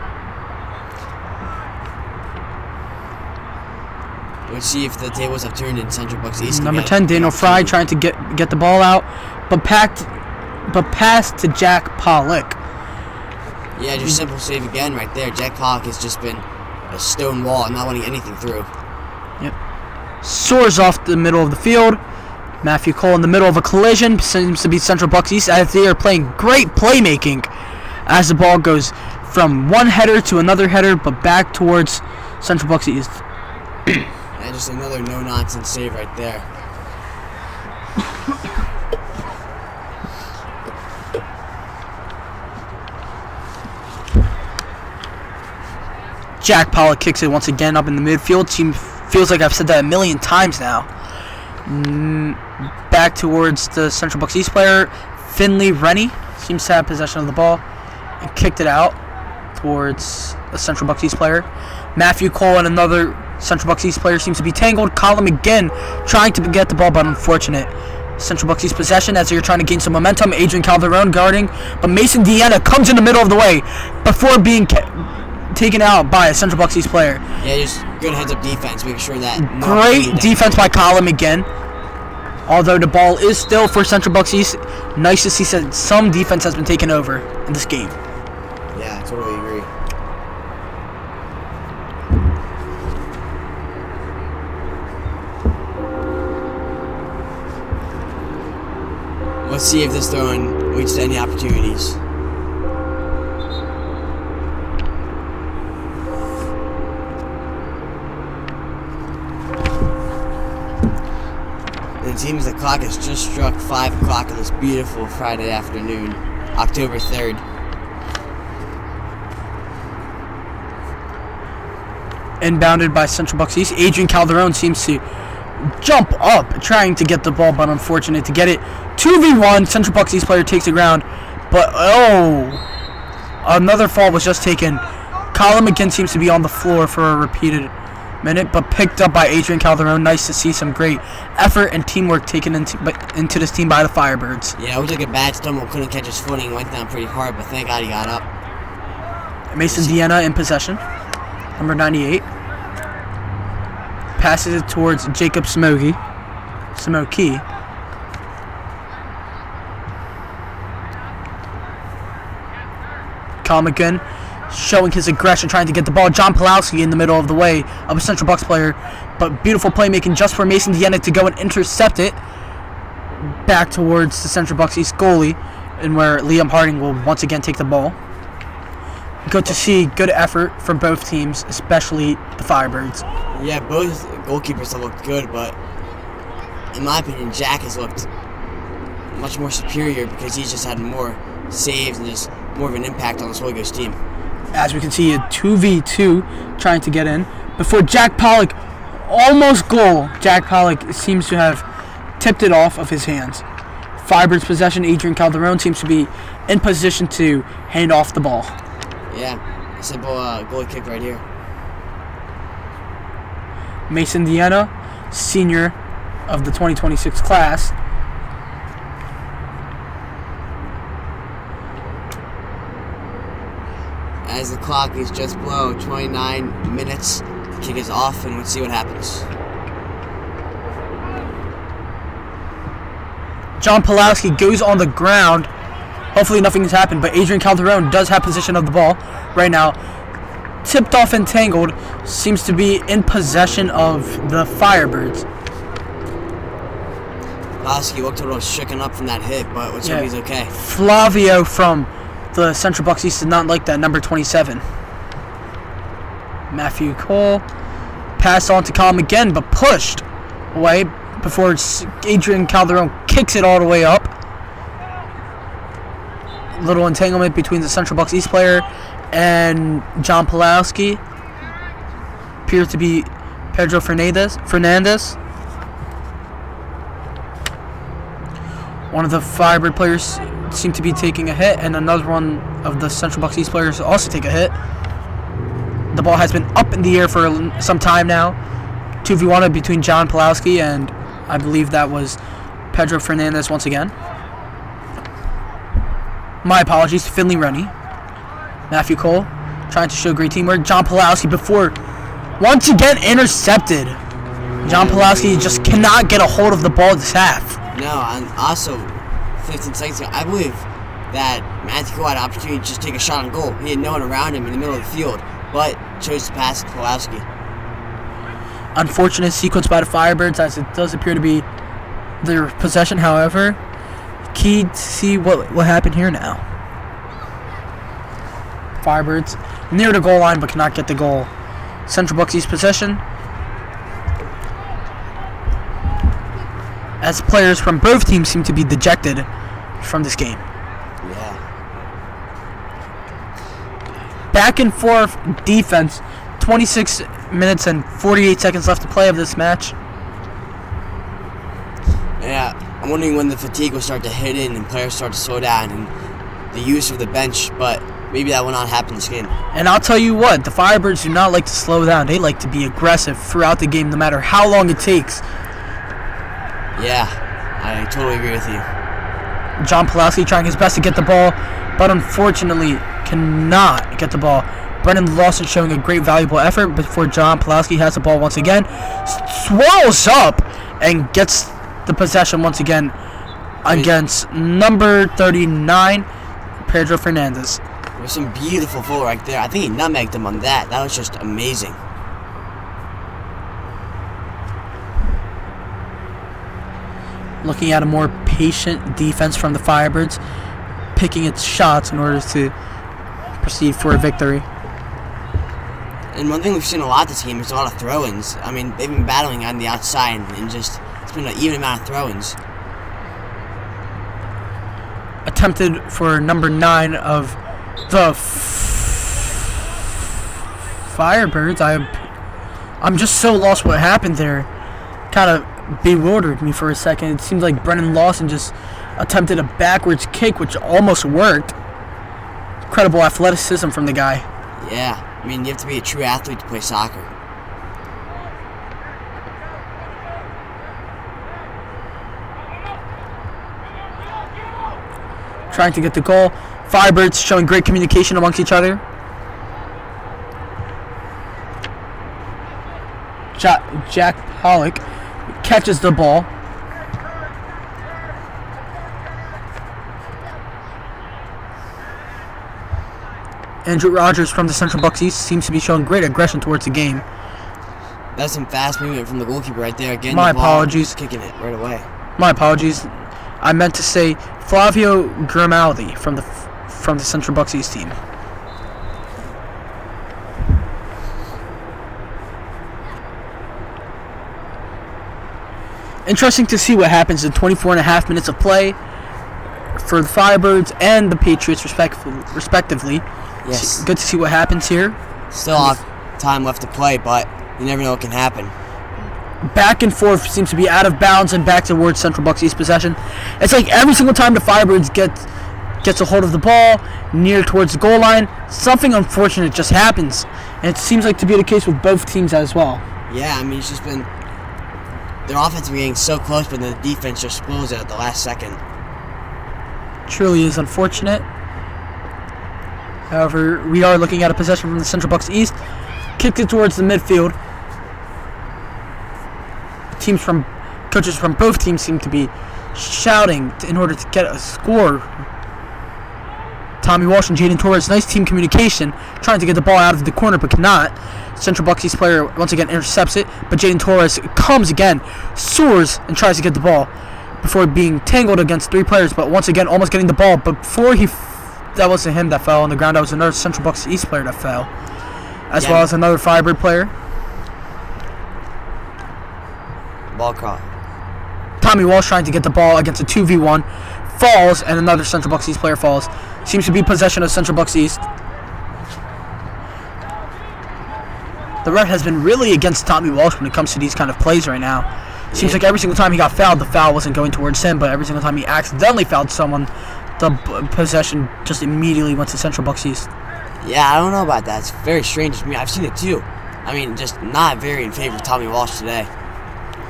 Let's see if the tables have turned in Central Bucks East. Number 10, Daniel Fry trying to get the ball out, but passed to Jack Pollock. Yeah, just simple save again right there. Jack Pollock has just been a stone wall and not letting anything through. Yep. Soars off the middle of the field. Matthew Cole in the middle of a collision. Seems to be Central Bucks East as they are playing great playmaking as the ball goes from one header to another header, but back towards Central Bucks East. And just another no-nonsense save right there. Jack Pollock kicks it once again up in the midfield. Feels like I've said that a million times now. Back towards the Central Bucks East player. Finley Rennie seems to have possession of the ball and kicked it out towards a Central Bucks East player. Matthew Cole and another Central Bucks East player seems to be tangled. Colin again trying to get the ball, but unfortunate. Central Bucks East possession as they're trying to gain some momentum. Adrian Calderon guarding, but Mason Deanna comes in the middle of the way before being taken out by a Central Bucks East player. Yeah, just good heads-up defense, making sure that... Great defense by Colin again. Although the ball is still for Central Bucks East, nice to see that some defense has been taken over in this game. Yeah, I totally agree. Let's see if this throwing leads to any opportunities. And it seems the clock has just struck 5 o'clock on this beautiful Friday afternoon, October 3rd. Inbounded by Central Bucks East. Adrian Calderon seems to jump up trying to get the ball, but unfortunate to get it. 2v1, Central Bucks East player takes the ground, but another fall was just taken. Colin McGinn seems to be on the floor for a repeated minute, but picked up by Adrian Calderon. Nice to see some great effort and teamwork taken into this team by the Firebirds. Yeah, it was like a bad stumble, couldn't catch his footing, went down pretty hard, but thank God he got up. Mason Deanna in possession, number 98. Passes it towards Jacob Smokey. Colin McGinn showing his aggression, trying to get the ball. John Pulowski in the middle of the way of a Central Bucks player, but beautiful playmaking just for Mason Deanna to go and intercept it back towards the Central Bucks East goalie, and where Liam Harding will once again take the ball. Good to see good effort from both teams, especially the Firebirds. Yeah, both goalkeepers have looked good, but in my opinion, Jack has looked much more superior because he's just had more saves and just more of an impact on this Holy Ghost team. As we can see, a 2v2 trying to get in before Jack Pollock almost goal. Jack Pollock seems to have tipped it off of his hands. Firebirds possession. Adrian Calderon seems to be in position to hand off the ball. Yeah, a simple goalie kick right here. Mason Deanna, senior of the 2026 class. As the clock is just below 29 minutes, the kick is off, and let's see what happens. John Pulowski goes on the ground. Hopefully nothing has happened, but Adrian Calderon does have possession of the ball right now. Tipped off and tangled, seems to be in possession of the Firebirds. Pulowski looked a little shaken up from that hit, but let's hope he's okay. Flavio from the Central Bucks East did not like that, number 27. Matthew Cole passed on to Colin again, but pushed away before Adrian Calderon kicks it all the way up. Little entanglement between the Central Bucks East player and John Pulowski. Appears to be Pedro Fernandez. One of the Firebird players seemed to be taking a hit, and another one of the Central Bucks East players also take a hit. The ball has been up in the air for some time now. 2v1 between John Pulowski and I believe that was Pedro Fernandez once again. My apologies to Finley Rennie. Matthew Cole trying to show great teamwork. John Pulowski before once again intercepted. John Pulowski just cannot get a hold of the ball this half. No, and also 15 seconds ago, I believe that Matthew Cole had an opportunity to just take a shot on goal. He had no one around him in the middle of the field, but chose to pass to Pulowski. Unfortunate sequence by the Firebirds, as it does appear to be their possession. However, key to see what happened here now. Firebirds near the goal line but cannot get the goal. Central Bucks East possession. As players from both teams seem to be dejected from this game. Yeah. Back and forth defense. 26 minutes and 48 seconds left to play of this match. Yeah, I'm wondering when the fatigue will start to hit in and players start to slow down and the use of the bench, but maybe that will not happen this game. And I'll tell you what, the Firebirds do not like to slow down. They like to be aggressive throughout the game, no matter how long it takes. Yeah, I totally agree with you. John Pulowski trying his best to get the ball, but unfortunately cannot get the ball. Brendan Lawson showing a great valuable effort before John Pulaski has the ball once again. Swirls up and gets the possession once again against number 39, Pedro Fernandez. There was some beautiful foul right there. I think he nutmegged him on that. That was just amazing. Looking at a more patient defense from the Firebirds, picking its shots in order to proceed for a victory. And one thing we've seen a lot this game is a lot of throw-ins. I mean, they've been battling on the outside, and just it's been an even amount of throw-ins. Attempted for number 9 of the Firebirds. I'm just so lost what happened there. Kind of bewildered me for a second. It seemed like Brendan Lawson just attempted a backwards kick, which almost worked. Incredible athleticism from the guy. Yeah, I mean, you have to be a true athlete to play soccer. Trying to get the goal. Firebirds showing great communication amongst each other. Jack Pollock catches the ball. Andrew Rogers from the Central Bucks East seems to be showing great aggression towards the game. That's some fast movement from the goalkeeper right there. Again, My the ball, apologies. Kicking it right away. My apologies. I meant to say Flavio Grimaldi from the Central Bucks East team. Interesting to see what happens in 24.5 minutes of play for the Firebirds and the Patriots respectively. Yes. Good to see what happens here. Still have time left to play, but you never know what can happen. Back and forth seems to be out of bounds and back towards Central Bucks East possession. It's like every single time the Firebirds gets a hold of the ball near towards the goal line, something unfortunate just happens. And it seems like to be the case with both teams as well. Yeah, I mean, it's just been... Their offense has been getting so close, but the defense just blows it at the last second. Truly is unfortunate. However, we are looking at a possession from the Central Bucks East. Kicked it towards the midfield. Coaches from both teams seem to be shouting in order to get a score. Tommy Walsh and Jaden Torres, nice team communication, trying to get the ball out of the corner but cannot. Central Bucks East player once again intercepts it, but Jaden Torres comes again, soars, and tries to get the ball before being tangled against 3 players, but once again almost getting the ball. But before that wasn't him that fell on the ground, that was another Central Bucks East player that fell, as well as another Firebird player. Ball crawl. Tommy Walsh trying to get the ball against a 2v1, falls, and another Central Bucks East player falls. Seems to be possession of Central Bucks East. The ref has been really against Tommy Walsh when it comes to these kind of plays right now. Seems like every single time he got fouled, the foul wasn't going towards him, but every single time he accidentally fouled someone, the possession just immediately went to Central Bucks East. Yeah, I don't know about that. It's very strange to me. I've seen it too. I mean, just not very in favor of Tommy Walsh today.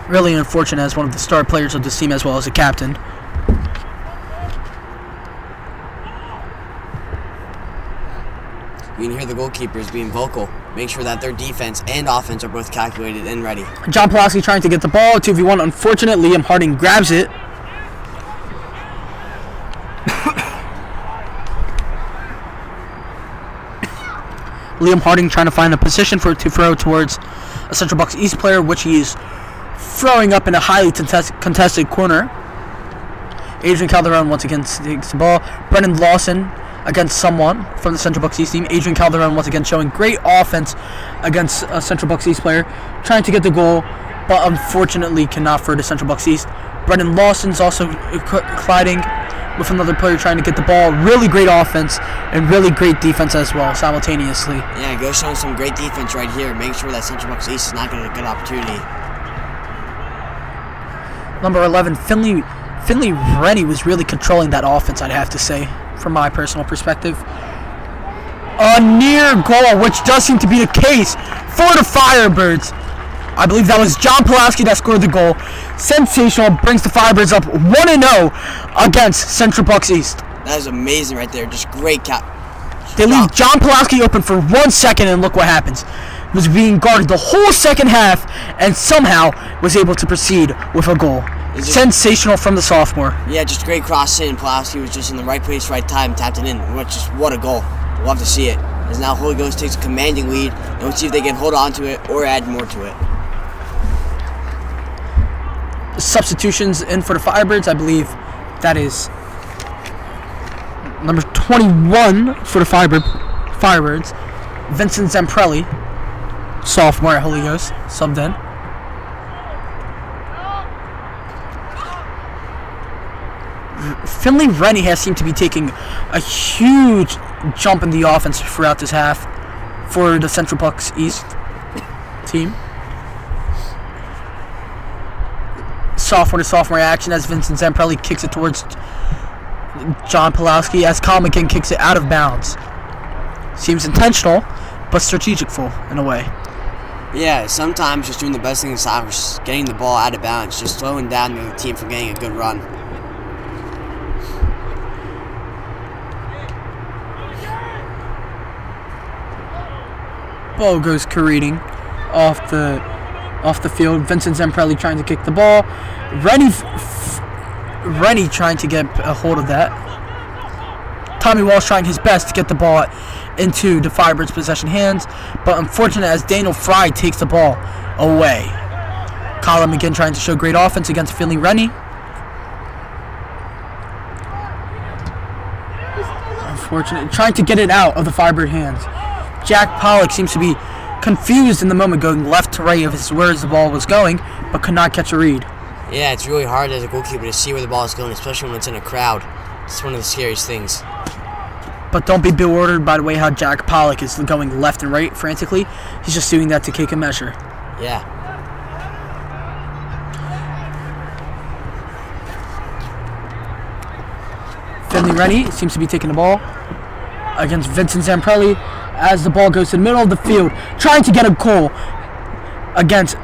Really unfortunate as one of the star players of this team as well as a captain. You can hear the goalkeepers being vocal. Make sure that their defense and offense are both calculated and ready. John Pulaski trying to get the ball. 2v1. Unfortunate, Liam Harding grabs it. Liam Harding trying to find a position to throw towards a Central Bucks East player, which he is throwing up in a highly contested corner. Adrian Calderon once again takes the ball. Brendan Lawson against someone from the Central Bucks East team. Adrian Calderon once again showing great offense against a Central Bucks East player, trying to get the goal, but unfortunately cannot for the Central Bucks East. Brendan Lawson's also colliding with another player trying to get the ball. Really great offense and really great defense as well, simultaneously. Yeah, go showing some great defense right here. Make sure that Central Bucks East is not getting a good opportunity. Number 11, Finley Rennie was really controlling that offense, I'd have to say, from my personal perspective. A near goal, which does seem to be the case for the Firebirds. I believe that was John Pulaski that scored the goal. Sensational, brings the Firebirds up 1-0 against Central Bucks East. That is amazing right there. Just great They leave John Pulaski open for 1 second, and look what happens. Was being guarded the whole second half, and somehow was able to proceed with a goal. Sensational from the sophomore. Yeah, just great cross in. Pulaski was just in the right place, right time, tapped it in. What a goal. We'll have to see it. As now Holy Ghost takes a commanding lead, and we'll see if they can hold on to it or add more to it. Substitutions in for the Firebirds, I believe that is number 21 for the Firebirds, Vincent Zamprelli, sophomore at Holy Ghost, subbed in. Finley Rennie has seemed to be taking a huge jump in the offense throughout this half for the Central Bucks East team. Sophomore to sophomore action as Vincent Zamprelli kicks it towards John Pulaski as Kyle McKinn kicks it out of bounds. Seems intentional, but strategicful in a way. Yeah, sometimes just doing the best thing in soccer is getting the ball out of bounds, just slowing down the team from getting a good run. Ball goes careening off the field. Vincent Zamprelli trying to kick the ball. Rennie trying to get a hold of that. Tommy Walsh trying his best to get the ball into the Firebirds' possession hands, but unfortunate as Daniel Fry takes the ball away. Colin McGinn trying to show great offense against Finley Rennie. Unfortunate, trying to get it out of the Firebird hands. Jack Pollock seems to be confused in the moment, going left to right of where the ball was going, but could not catch a read. Yeah, it's really hard as a goalkeeper to see where the ball is going, especially when it's in a crowd. It's one of the scariest things. But don't be bewildered by the way how Jack Pollock is going left and right frantically. He's just doing that to take a measure. Yeah. Finley Rennie seems to be taking the ball against Vincent Zamprelli as the ball goes to the middle of the field, trying to get a goal against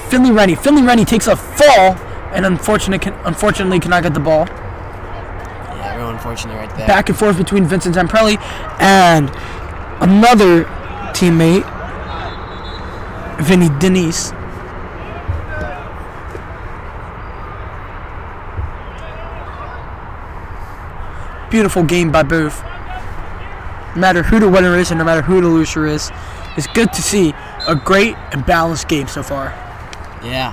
Finley Rennie. Finley Rennie takes a fall and unfortunately cannot get the ball. Yeah, real unfortunate right there. Back and forth between Vincent Zamprelli and another teammate, Vinny Denise. Beautiful game by both. No matter who the winner is and no matter who the loser is, it's good to see a great and balanced game so far. Yeah.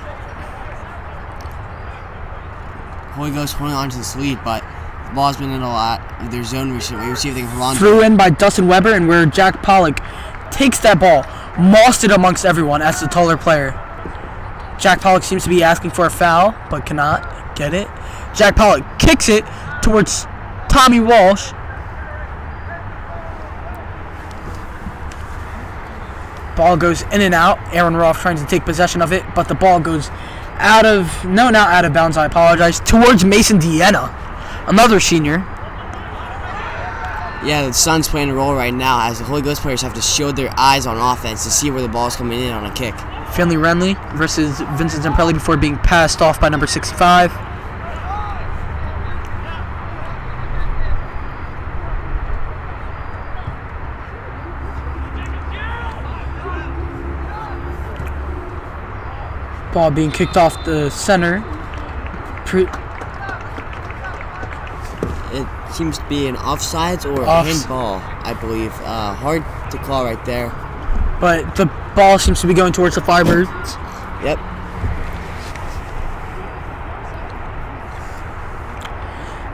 Holy Ghost holding on to this lead, but the ball's been in a lot of their zone recently. We'll see if they can hold on. Threw in by Dustin Weber, and where Jack Pollock takes that ball, mossed it amongst everyone as the taller player. Jack Pollock seems to be asking for a foul, but cannot get it. Jack Pollock kicks it towards Tommy Walsh. Ball goes in and out. Aaron Roth trying to take possession of it, but the ball goes not out of bounds, I apologize, towards Mason Deanna, another senior. Yeah, the sun's playing a role right now as the Holy Ghost players have to shield their eyes on offense to see where the ball is coming in on a kick. Finley Rennie versus Vincent Zamprelli before being passed off by number 65. Ball being kicked off the center. It seems to be an offsides or a handball, I believe. Hard to call right there. But the ball seems to be going towards the Firebirds. Yep.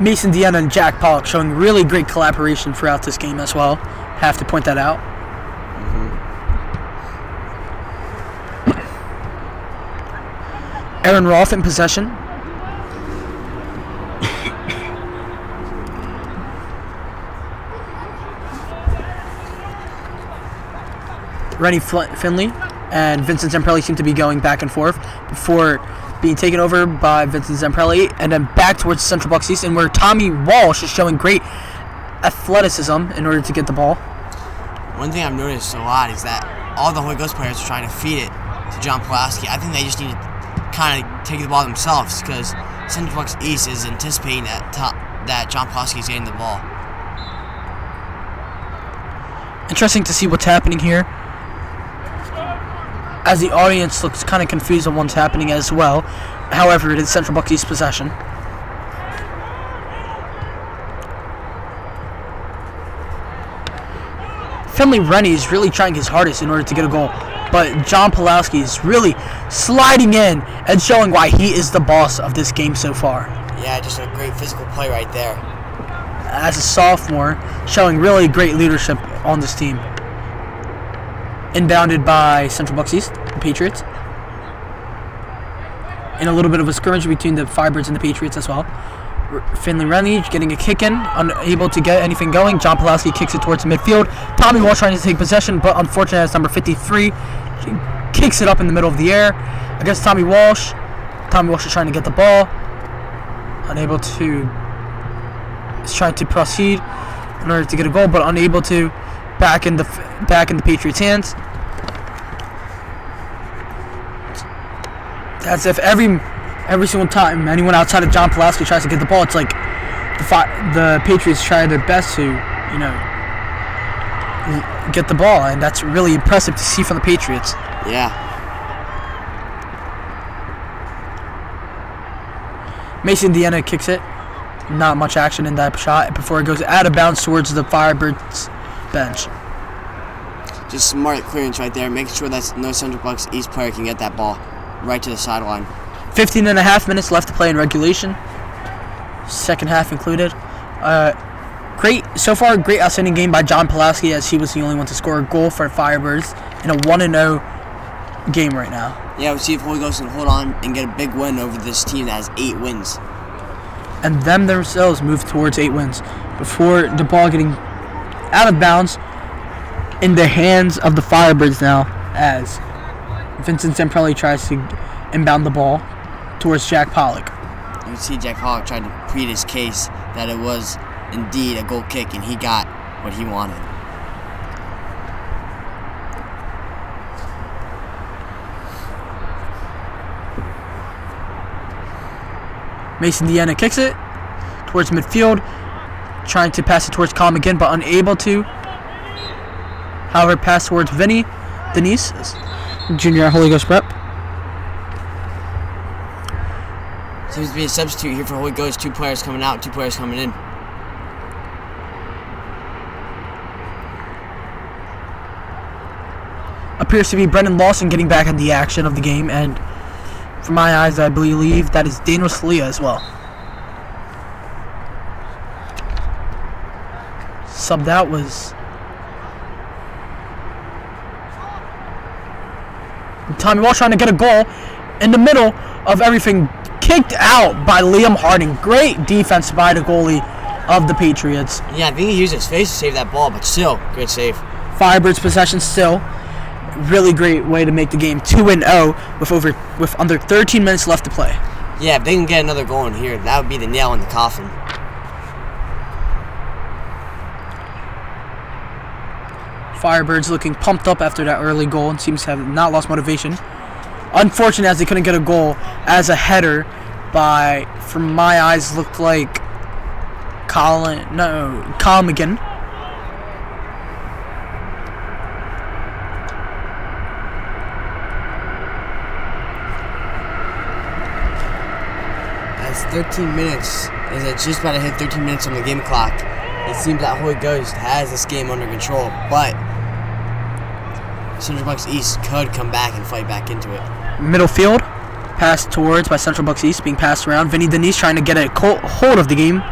Mason Deanna and Jack Pollock showing really great collaboration throughout this game as well. Have to point that out. Aaron Roth in possession. Rennie Finley and Vincent Zamprelli seem to be going back and forth before being taken over by Vincent Zamprelli and then back towards Central Bucks East, and where Tommy Walsh is showing great athleticism in order to get the ball. One thing I've noticed a lot is that all the Holy Ghost players are trying to feed it to John Pulaski. I think they just need to kind of take the ball themselves because Central Bucks East is anticipating that John Pulaski is getting the ball. Interesting to see what's happening here, as the audience looks kind of confused on what's happening as well. However, it is Central Bucks East possession. Finley Rennie is really trying his hardest in order to get a goal, but John Pulowski is really sliding in and showing why he is the boss of this game so far. Yeah, just a great physical play right there. As a sophomore, showing really great leadership on this team. Inbounded by Central Bucks East, the Patriots. In a little bit of a skirmish between the Firebirds and the Patriots as well. Finley Rennie getting a kick in, unable to get anything going. John Pulowski kicks it towards midfield. Tommy Walsh trying to take possession, but unfortunately, as number 53 kicks it up in the middle of the air against Tommy Walsh. Tommy Walsh is trying to get the ball, unable to. Is trying to proceed in order to get a goal, but unable to. Back in the Patriots' hands. As if every single time anyone outside of John Pulowski tries to get the ball, it's like the Patriots try their best to, get the ball, and that's really impressive to see from the Patriots. Yeah. Mason Deanna kicks it. Not much action in that shot before it goes out of bounds towards the Firebirds bench. Just smart clearance right there, making sure that no Central Bucks East player can get that ball right to the sideline. 15 and a half minutes left to play in regulation. Second half included. Great outstanding game by John Pulowski, as he was the only one to score a goal for Firebirds in a 1-0 game right now. Yeah, we'll see if Holy Ghost can hold on and get a big win over this team that has 8 wins. And them themselves move towards 8 wins before the ball getting out of bounds in the hands of the Firebirds now, as Vincent Zamprelli tries to inbound the ball towards Jack Pollock. You can see Jack Pollock tried to plead his case that it was indeed a goal kick, and he got what he wanted. Mason Deanna kicks it towards midfield, trying to pass it towards Colm again, but unable to. However, pass towards Vinny Denise, junior Holy Ghost rep. Seems to be a substitute here for Holy Ghost. 2 players coming out, 2 players coming in. Appears to be Brendan Lawson getting back in the action of the game, and from my eyes, I believe that is Daniel Salia as well. Subbed out was Tommy Walsh trying to get a goal in the middle of everything. Kicked out by Liam Harding. Great defense by the goalie of the Patriots. Yeah, I think he used his face to save that ball, but still, great save. Firebirds possession still. Really great way to make the game 2-0 with under 13 minutes left to play. Yeah, if they can get another goal in here, that would be the nail in the coffin. Firebirds looking pumped up after that early goal and seems to have not lost motivation. Unfortunate, as they couldn't get a goal, as a header by, from my eyes, looked like Colin McGinn. As 13 minutes, as it's just about to hit 13 minutes on the game clock, it seems that Holy Ghost has this game under control, but Central Bucks East could come back and fight back into it. Middle field, passed towards by Central Bucks East, being passed around. Vinny Denise trying to get a hold of the game,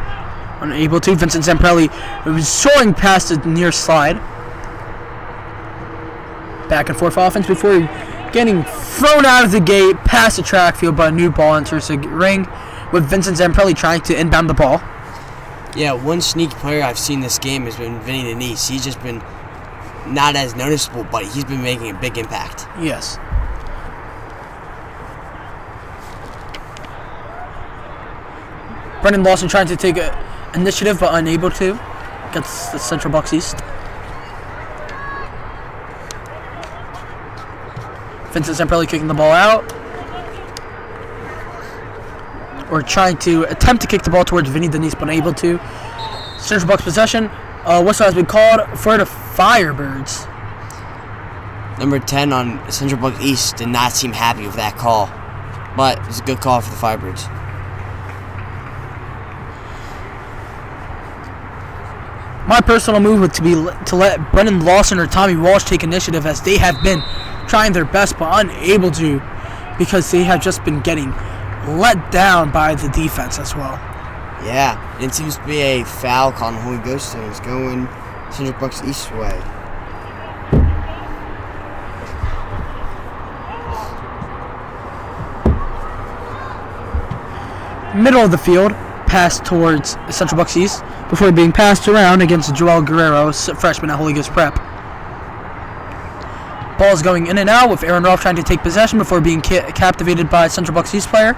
unable to. Vincent Zamprelli was soaring past the near slide. Back and forth offense before getting thrown out of the gate, past the track field, but a new ball enters the ring with Vincent Zamprelli trying to inbound the ball. Yeah, one sneaky player I've seen this game has been Vinny Denise. He's just been not as noticeable, but he's been making a big impact. Yes. Brendan Lawson trying to take initiative, but unable to against the Central Bucks East. Vincent Zamprelli kicking the ball out. Or trying to attempt to kick the ball towards Vinny Denise, but unable to. Central Bucks possession. whistle has been called for the Firebirds. Number 10 on Central Bucks East did not seem happy with that call, but it's a good call for the Firebirds. My personal move would to let Brendan Lawson or Tommy Walsh take initiative, as they have been trying their best but unable to, because they have just been getting let down by the defense as well. Yeah, it seems to be a foul call on Holy Ghost, and it's going Central Bucks East way. Middle of the field, pass towards Central Bucks East before being passed around against Joel Guerrero, freshman at Holy Ghost Prep. Ball is going in and out with Aaron Rolfe trying to take possession before being captivated by a Central Bucks East player.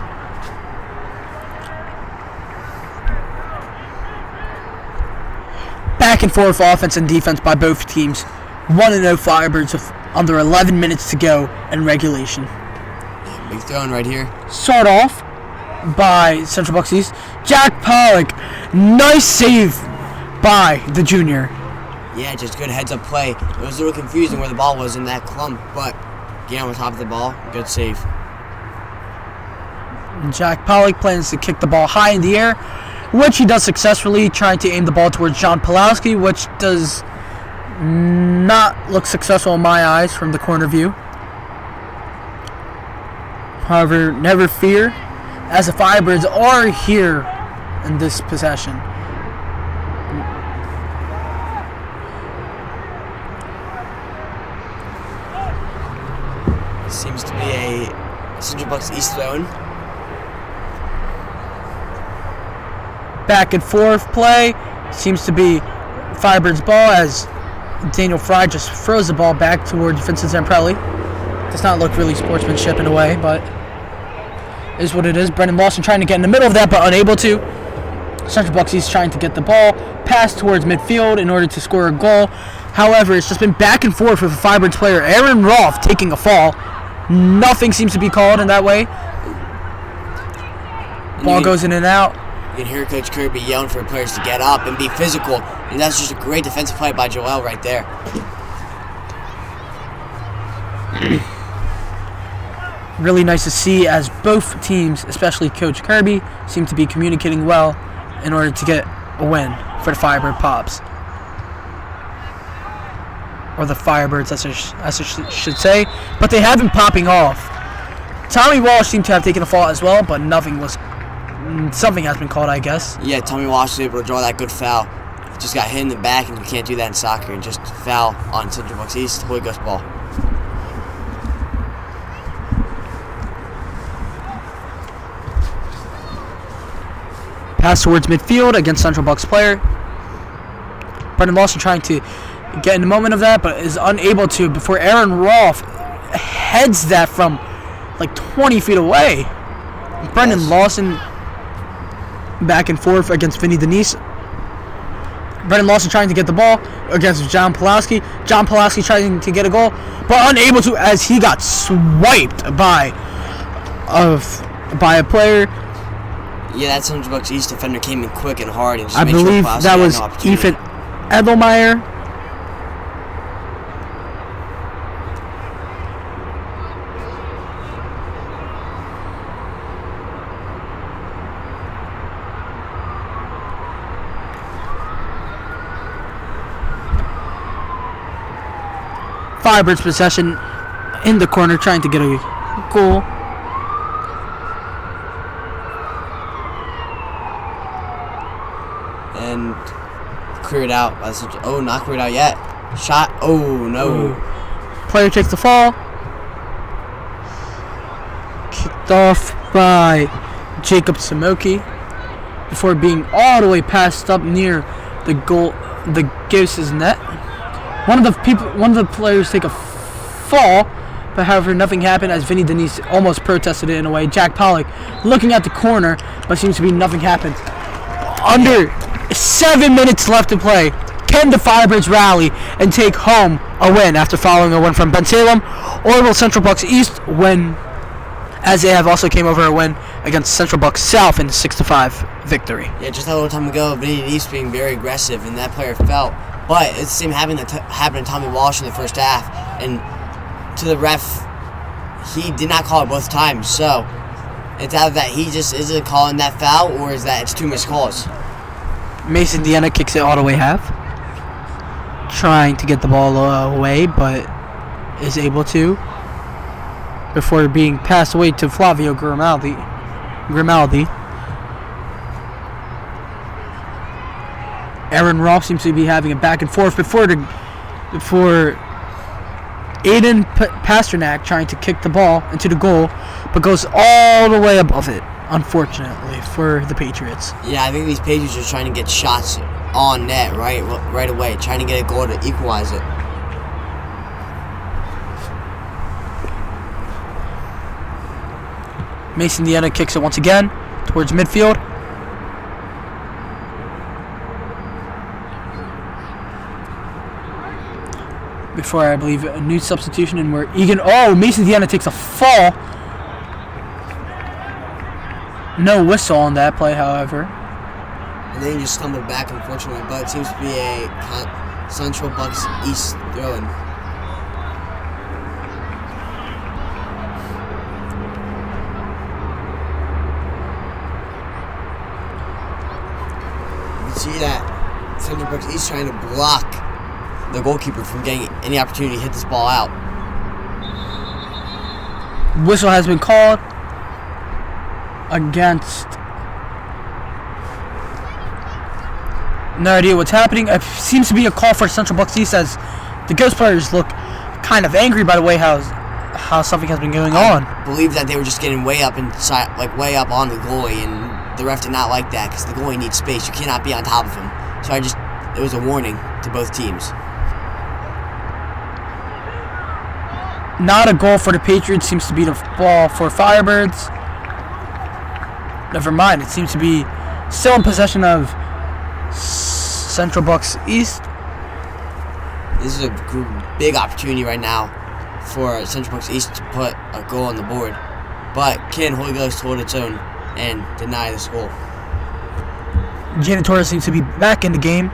Back and forth offense and defense by both teams. 1-0 Firebirds with under 11 minutes to go in regulation. Big throwing right here. Start off by Central Bucks East. Jack Pollock, nice save by the junior. Yeah, just good heads-up play. It was a little confusing where the ball was in that clump, but getting on top of the ball, good save. And Jack Pollock plans to kick the ball high in the air, which he does successfully, trying to aim the ball towards John Pulowski, which does not look successful in my eyes from the corner view. However, never fear, as the Firebirds are here in this possession. Seems to be a Central Bucks East zone. Back and forth play seems to be Firebirds ball, as Daniel Fry just throws the ball back towards Vincent Zamprelli. Does not look really sportsmanship in a way, but is what it is. Brendan Lawson trying to get in the middle of that, but unable to. Central Bucks East trying to get the ball, pass towards midfield in order to score a goal. However, it's just been back and forth with a Firebirds player, Aaron Rolfe, taking a fall. Nothing seems to be called in that way. Ball goes in and out. You can hear Coach Kirby yelling for players to get up and be physical, and that's just a great defensive play by Joel right there. Really nice to see, as both teams, especially Coach Kirby, seem to be communicating well in order to get a win for the Firebird Pops. Or the Firebirds, as I should say. But they have been popping off. Tommy Walsh seemed to have taken a fall as well, but something has been called, I guess. Yeah, Tommy Walsh was able to draw that good foul. He just got hit in the back, and you can't do that in soccer. And just foul on Central Bucks East, Holy Ghost ball. Pass towards midfield against Central Bucks player. Brendan Lawson trying to get in the moment of that, but is unable to before Aaron Rolfe heads that from like 20 feet away. Brendan Lawson back and forth against Vinny Denise. Brendan Lawson trying to get the ball against John Pulowski. John Pulowski trying to get a goal, but unable to, as he got swiped by a player. Yeah, that Central Bucks East defender came in quick and hard, and just I made believe sure Pulowski that had was no opportunity. Ethan Edelmeyer. Firebirds possession in the corner, trying to get a goal. And cleared out. Oh, not cleared out yet. Shot. Oh, no. Player takes the fall. Kicked off by Jacob Samoki before being all the way passed up near the Ghost's net. One of the players take a fall, but however nothing happened, as Vinny Denise almost protested it in a way. Jack Pollock looking at the corner, but seems to be nothing happened. Under 7 minutes left to play. Can the Firebirds rally and take home a win after following a win from Ben Salem, or will Central Bucks East win, as they have also came over a win against Central Bucks South in a 6-5 victory. Yeah, just a little time ago, Benedict East being very aggressive, and that player fell. But it's the same happened to Tommy Walsh in the first half, and to the ref, he did not call it both times. So it's either that he just isn't calling that foul, or is that it's two missed calls. Mason Deanna kicks it all the way half, trying to get the ball away, but is able to before being passed away to Flavio Grimaldi. Aaron Rolfe seems to be having a back and forth before Aiden Pasternak trying to kick the ball into the goal, but goes all the way above it, unfortunately, for the Patriots. Yeah, I think these Patriots are trying to get shots on net right away, trying to get a goal to equalize it. Mason Deanna kicks it once again towards midfield. Before, I believe, a new substitution, and where Mason Deanna takes a fall. No whistle on that play, however. And then he just stumbled back, unfortunately, but it seems to be a Central Bucks East throw-in. You can see that Central Bucks East trying to block the goalkeeper from getting any opportunity to hit this ball out. Whistle has been called against. No idea what's happening. It seems to be a call for Central Bucks East, as the Ghost players look kind of angry by the way how something has been going on. I believe that they were just getting way up inside, like way up on the goalie, and the ref did not like that because the goalie needs space. You cannot be on top of him. So it was a warning to both teams. Not a goal for the Patriots. Seems to be the ball for Firebirds. Never mind. It seems to be still in possession of Central Bucks East. This is a big opportunity right now for Central Bucks East to put a goal on the board. But can Holy Ghost hold its own and deny this goal? Jaden Torres seems to be back in the game.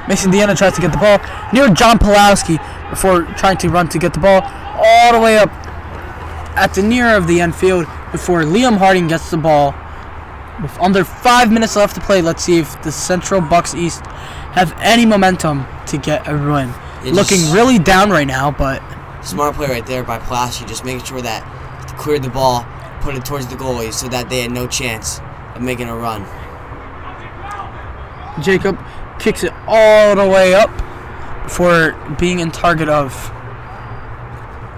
Mason Deanna tries to get the ball near John Pulowski before trying to run to get the ball all the way up at the near of the end field before Liam Harding gets the ball. With under 5 minutes left to play, let's see if the Central Bucks East have any momentum to get a win. Looking really down right now, but smart play right there by Pulowski, just making sure that he cleared the ball, put it towards the goalie so that they had no chance of making a run. Jacob kicks it all the way up before being in target of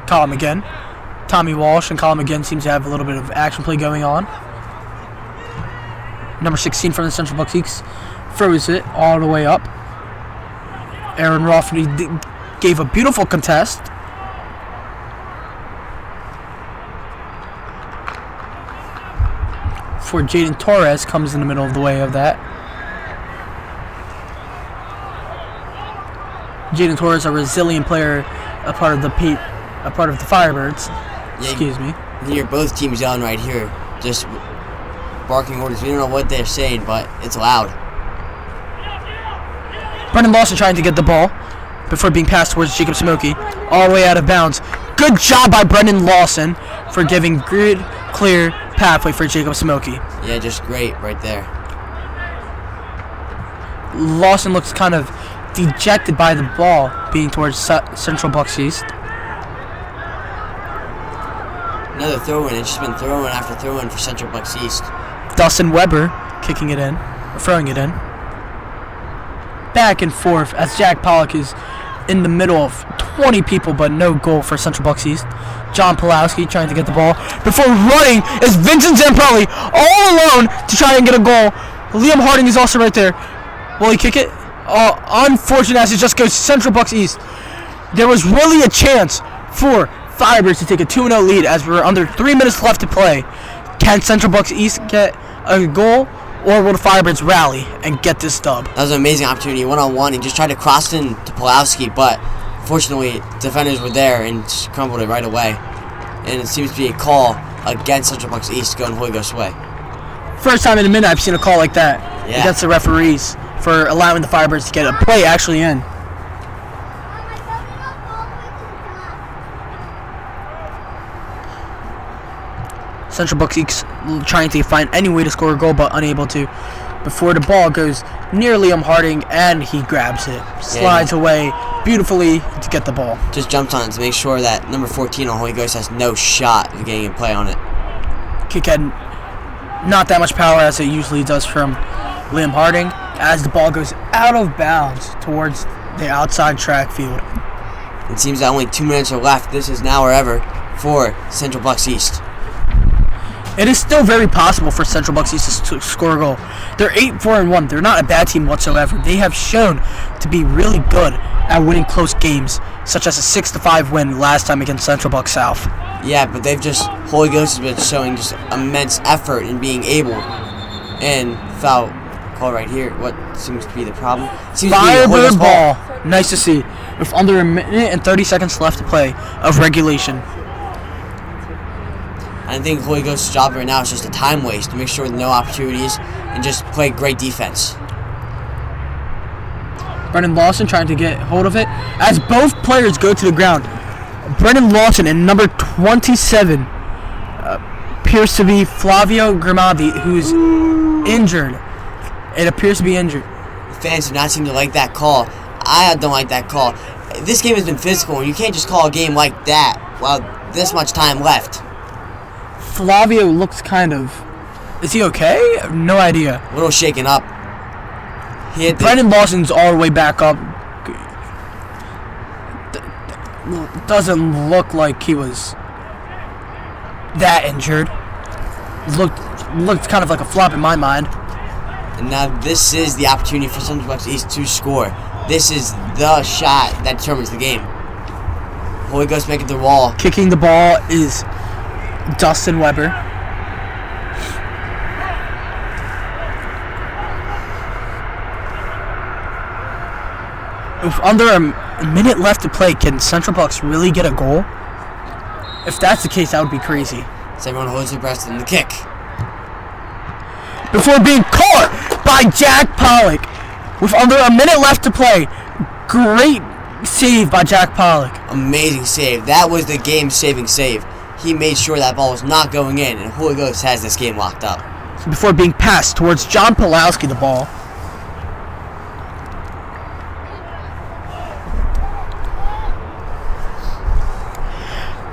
Colin McGinn. Tommy Walsh and Colin McGinn seems to have a little bit of action play going on. Number 16 from the Central Bucks East throws it all the way up. Aaron Roffney gave a beautiful contest. For Jaden Torres comes in the middle of the way of that. Jaden Torres, a resilient player, a part of the Firebirds. Yeah, Excuse me. You hear both teams yelling right here, just barking orders. We don't know what they're saying, but it's loud. Brendan Lawson trying to get the ball before being passed towards Jacob Smokey, all the way out of bounds. Good job by Brendan Lawson for giving good, clear pathway for Jacob Smokey. Yeah, just great right there. Lawson looks kind of dejected by the ball being towards Central Bucks East. Another throw-in. It's just been throw-in after throw-in for Central Bucks East. Dustin Weber kicking it in, or throwing it in. Back and forth as Jack Pollock is in the middle of 20 people, but no goal for Central Bucks East. John Pulowski trying to get the ball before running is Vincent Zamprelli all alone to try and get a goal. Liam Harding is also right there. Will he kick it? Unfortunate as it just goes Central Bucks East. There was really a chance for Firebirds to take a 2-0 lead as we're under 3 minutes left to play. Can Central Bucks East get a goal, or will the Firebirds rally and get this dub? That was an amazing opportunity, one-on-one. He just tried to cross in to Pulowski, but fortunately, defenders were there and just crumbled it right away. And it seems to be a call against Central Bucks East going Holy Ghost's way. First time in a minute I've seen a call like that against the referees for allowing the Firebirds to get a play actually in. Central Bucks East trying to find any way to score a goal, but unable to. Before the ball goes near Liam Harding, and he grabs it, slides away beautifully to get the ball. Just jumped on it to make sure that number 14 on Holy Ghost has no shot of getting a play on it. Kick had not that much power as it usually does from Liam Harding, as the ball goes out of bounds towards the outside track field. It seems that only 2 minutes are left. This is now or ever for Central Bucks East. It is still very possible for Central Bucks East to score a goal. They're 8-4-1. They're not a bad team whatsoever. They have shown to be really good at winning close games, such as a 6-5 win last time against Central Bucks South. Yeah, but Holy Ghost has been showing just immense effort in being able, and foul call right here. What seems to be the problem? Firebird ball. Nice to see. With under a minute and 30 seconds left to play of regulation. I think Holy Ghost's job right now is just a time waste to make sure no opportunities and just play great defense. Brendan Lawson trying to get hold of it as both players go to the ground. Brendan Lawson and number 27 appears to be Flavio Grimaldi, who's injured. It appears to be injured. Fans do not seem to like that call. I don't like that call. This game has been physical, and you can't just call a game like that while this much time left. Flavio looks kind of... Is he okay? I have no idea. A little shaken up. Brendan Lawson's all the way back up. Doesn't look like he was that injured. Looked kind of like a flop in my mind. And now this is the opportunity for Central Bucks East to score. This is the shot that determines the game. Holy Ghost making the wall. Kicking the ball is Dustin Weber. With under a minute left to play, can Central Bucks really get a goal? If that's the case, that would be crazy. So everyone holds their breath in the kick. Before being caught by Jack Pollock. With under a minute left to play. Great save by Jack Pollock. Amazing save. That was the game-saving save. He made sure that ball was not going in, and Holy Ghost has this game locked up. Before being passed towards John Pulowski, the ball.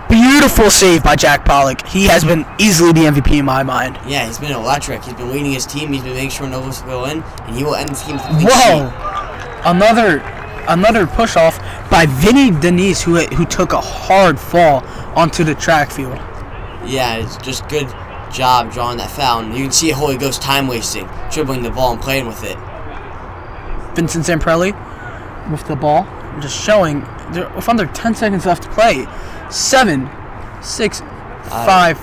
Beautiful save by Jack Pollock. He has been easily the MVP in my mind. Yeah, he's been electric. He's been leading his team. He's been making sure no goals will go in, and he will end this game with a clean Whoa! sheet. Another push off by Vinny Denise, who took a hard fall onto the track field. Yeah, it's just good job drawing that foul. And you can see Holy Ghost time wasting, dribbling the ball and playing with it. Vincent Zamprelli with the ball, just showing with under 10 seconds left to play. 7, 6, 5,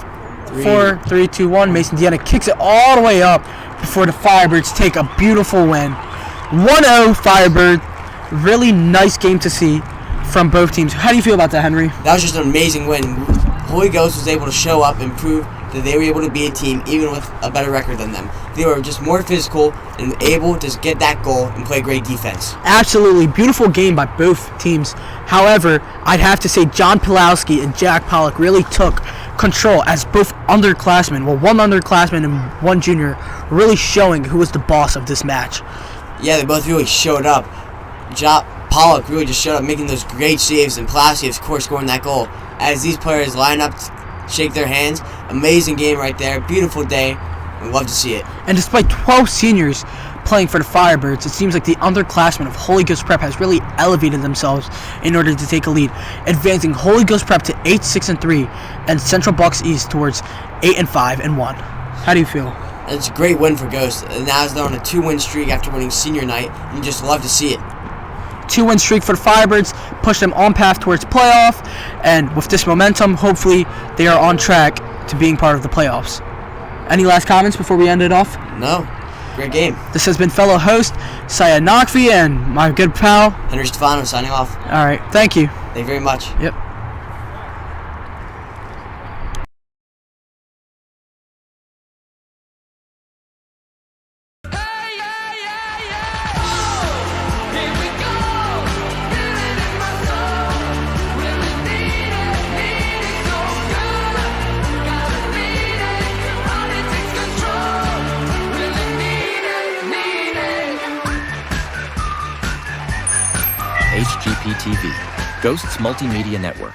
4, 3, 2, 1. Mason Deanna kicks it all the way up before the Firebirds take a beautiful win. 1-0 Firebird. Really nice game to see from both teams. How do you feel about that, Henry? That was just an amazing win. Holy Ghost was able to show up and prove that they were able to be a team even with a better record than them. They were just more physical and able to get that goal and play great defense. Absolutely. Beautiful game by both teams. However, I'd have to say John Pulowski and Jack Pollock really took control as both underclassmen, one underclassman and one junior, really showing who was the boss of this match. Yeah, they both really showed up. Pollock really just showed up making those great saves, and Pulaski, of course, scoring that goal. As these players line up, shake their hands, amazing game right there, beautiful day. We love to see it. And despite 12 seniors playing for the Firebirds, it seems like the underclassmen of Holy Ghost Prep has really elevated themselves in order to take a lead, advancing Holy Ghost Prep to 8-6-3 and Central Bucks East towards 8-5-1. How do you feel? It's a great win for Ghost. And now they're on a 2-win streak after winning senior night, and you just love to see it. 2-win streak for the Firebirds, push them on path towards playoff, and with this momentum, hopefully they are on track to being part of the playoffs. Any last comments before we end it off? No. Great game. This has been fellow host Saya Nakvi and my good pal Henry Stefano signing off. All right, thank you. Thank you very much. Yep. HGPTV, Ghosts Multimedia Network.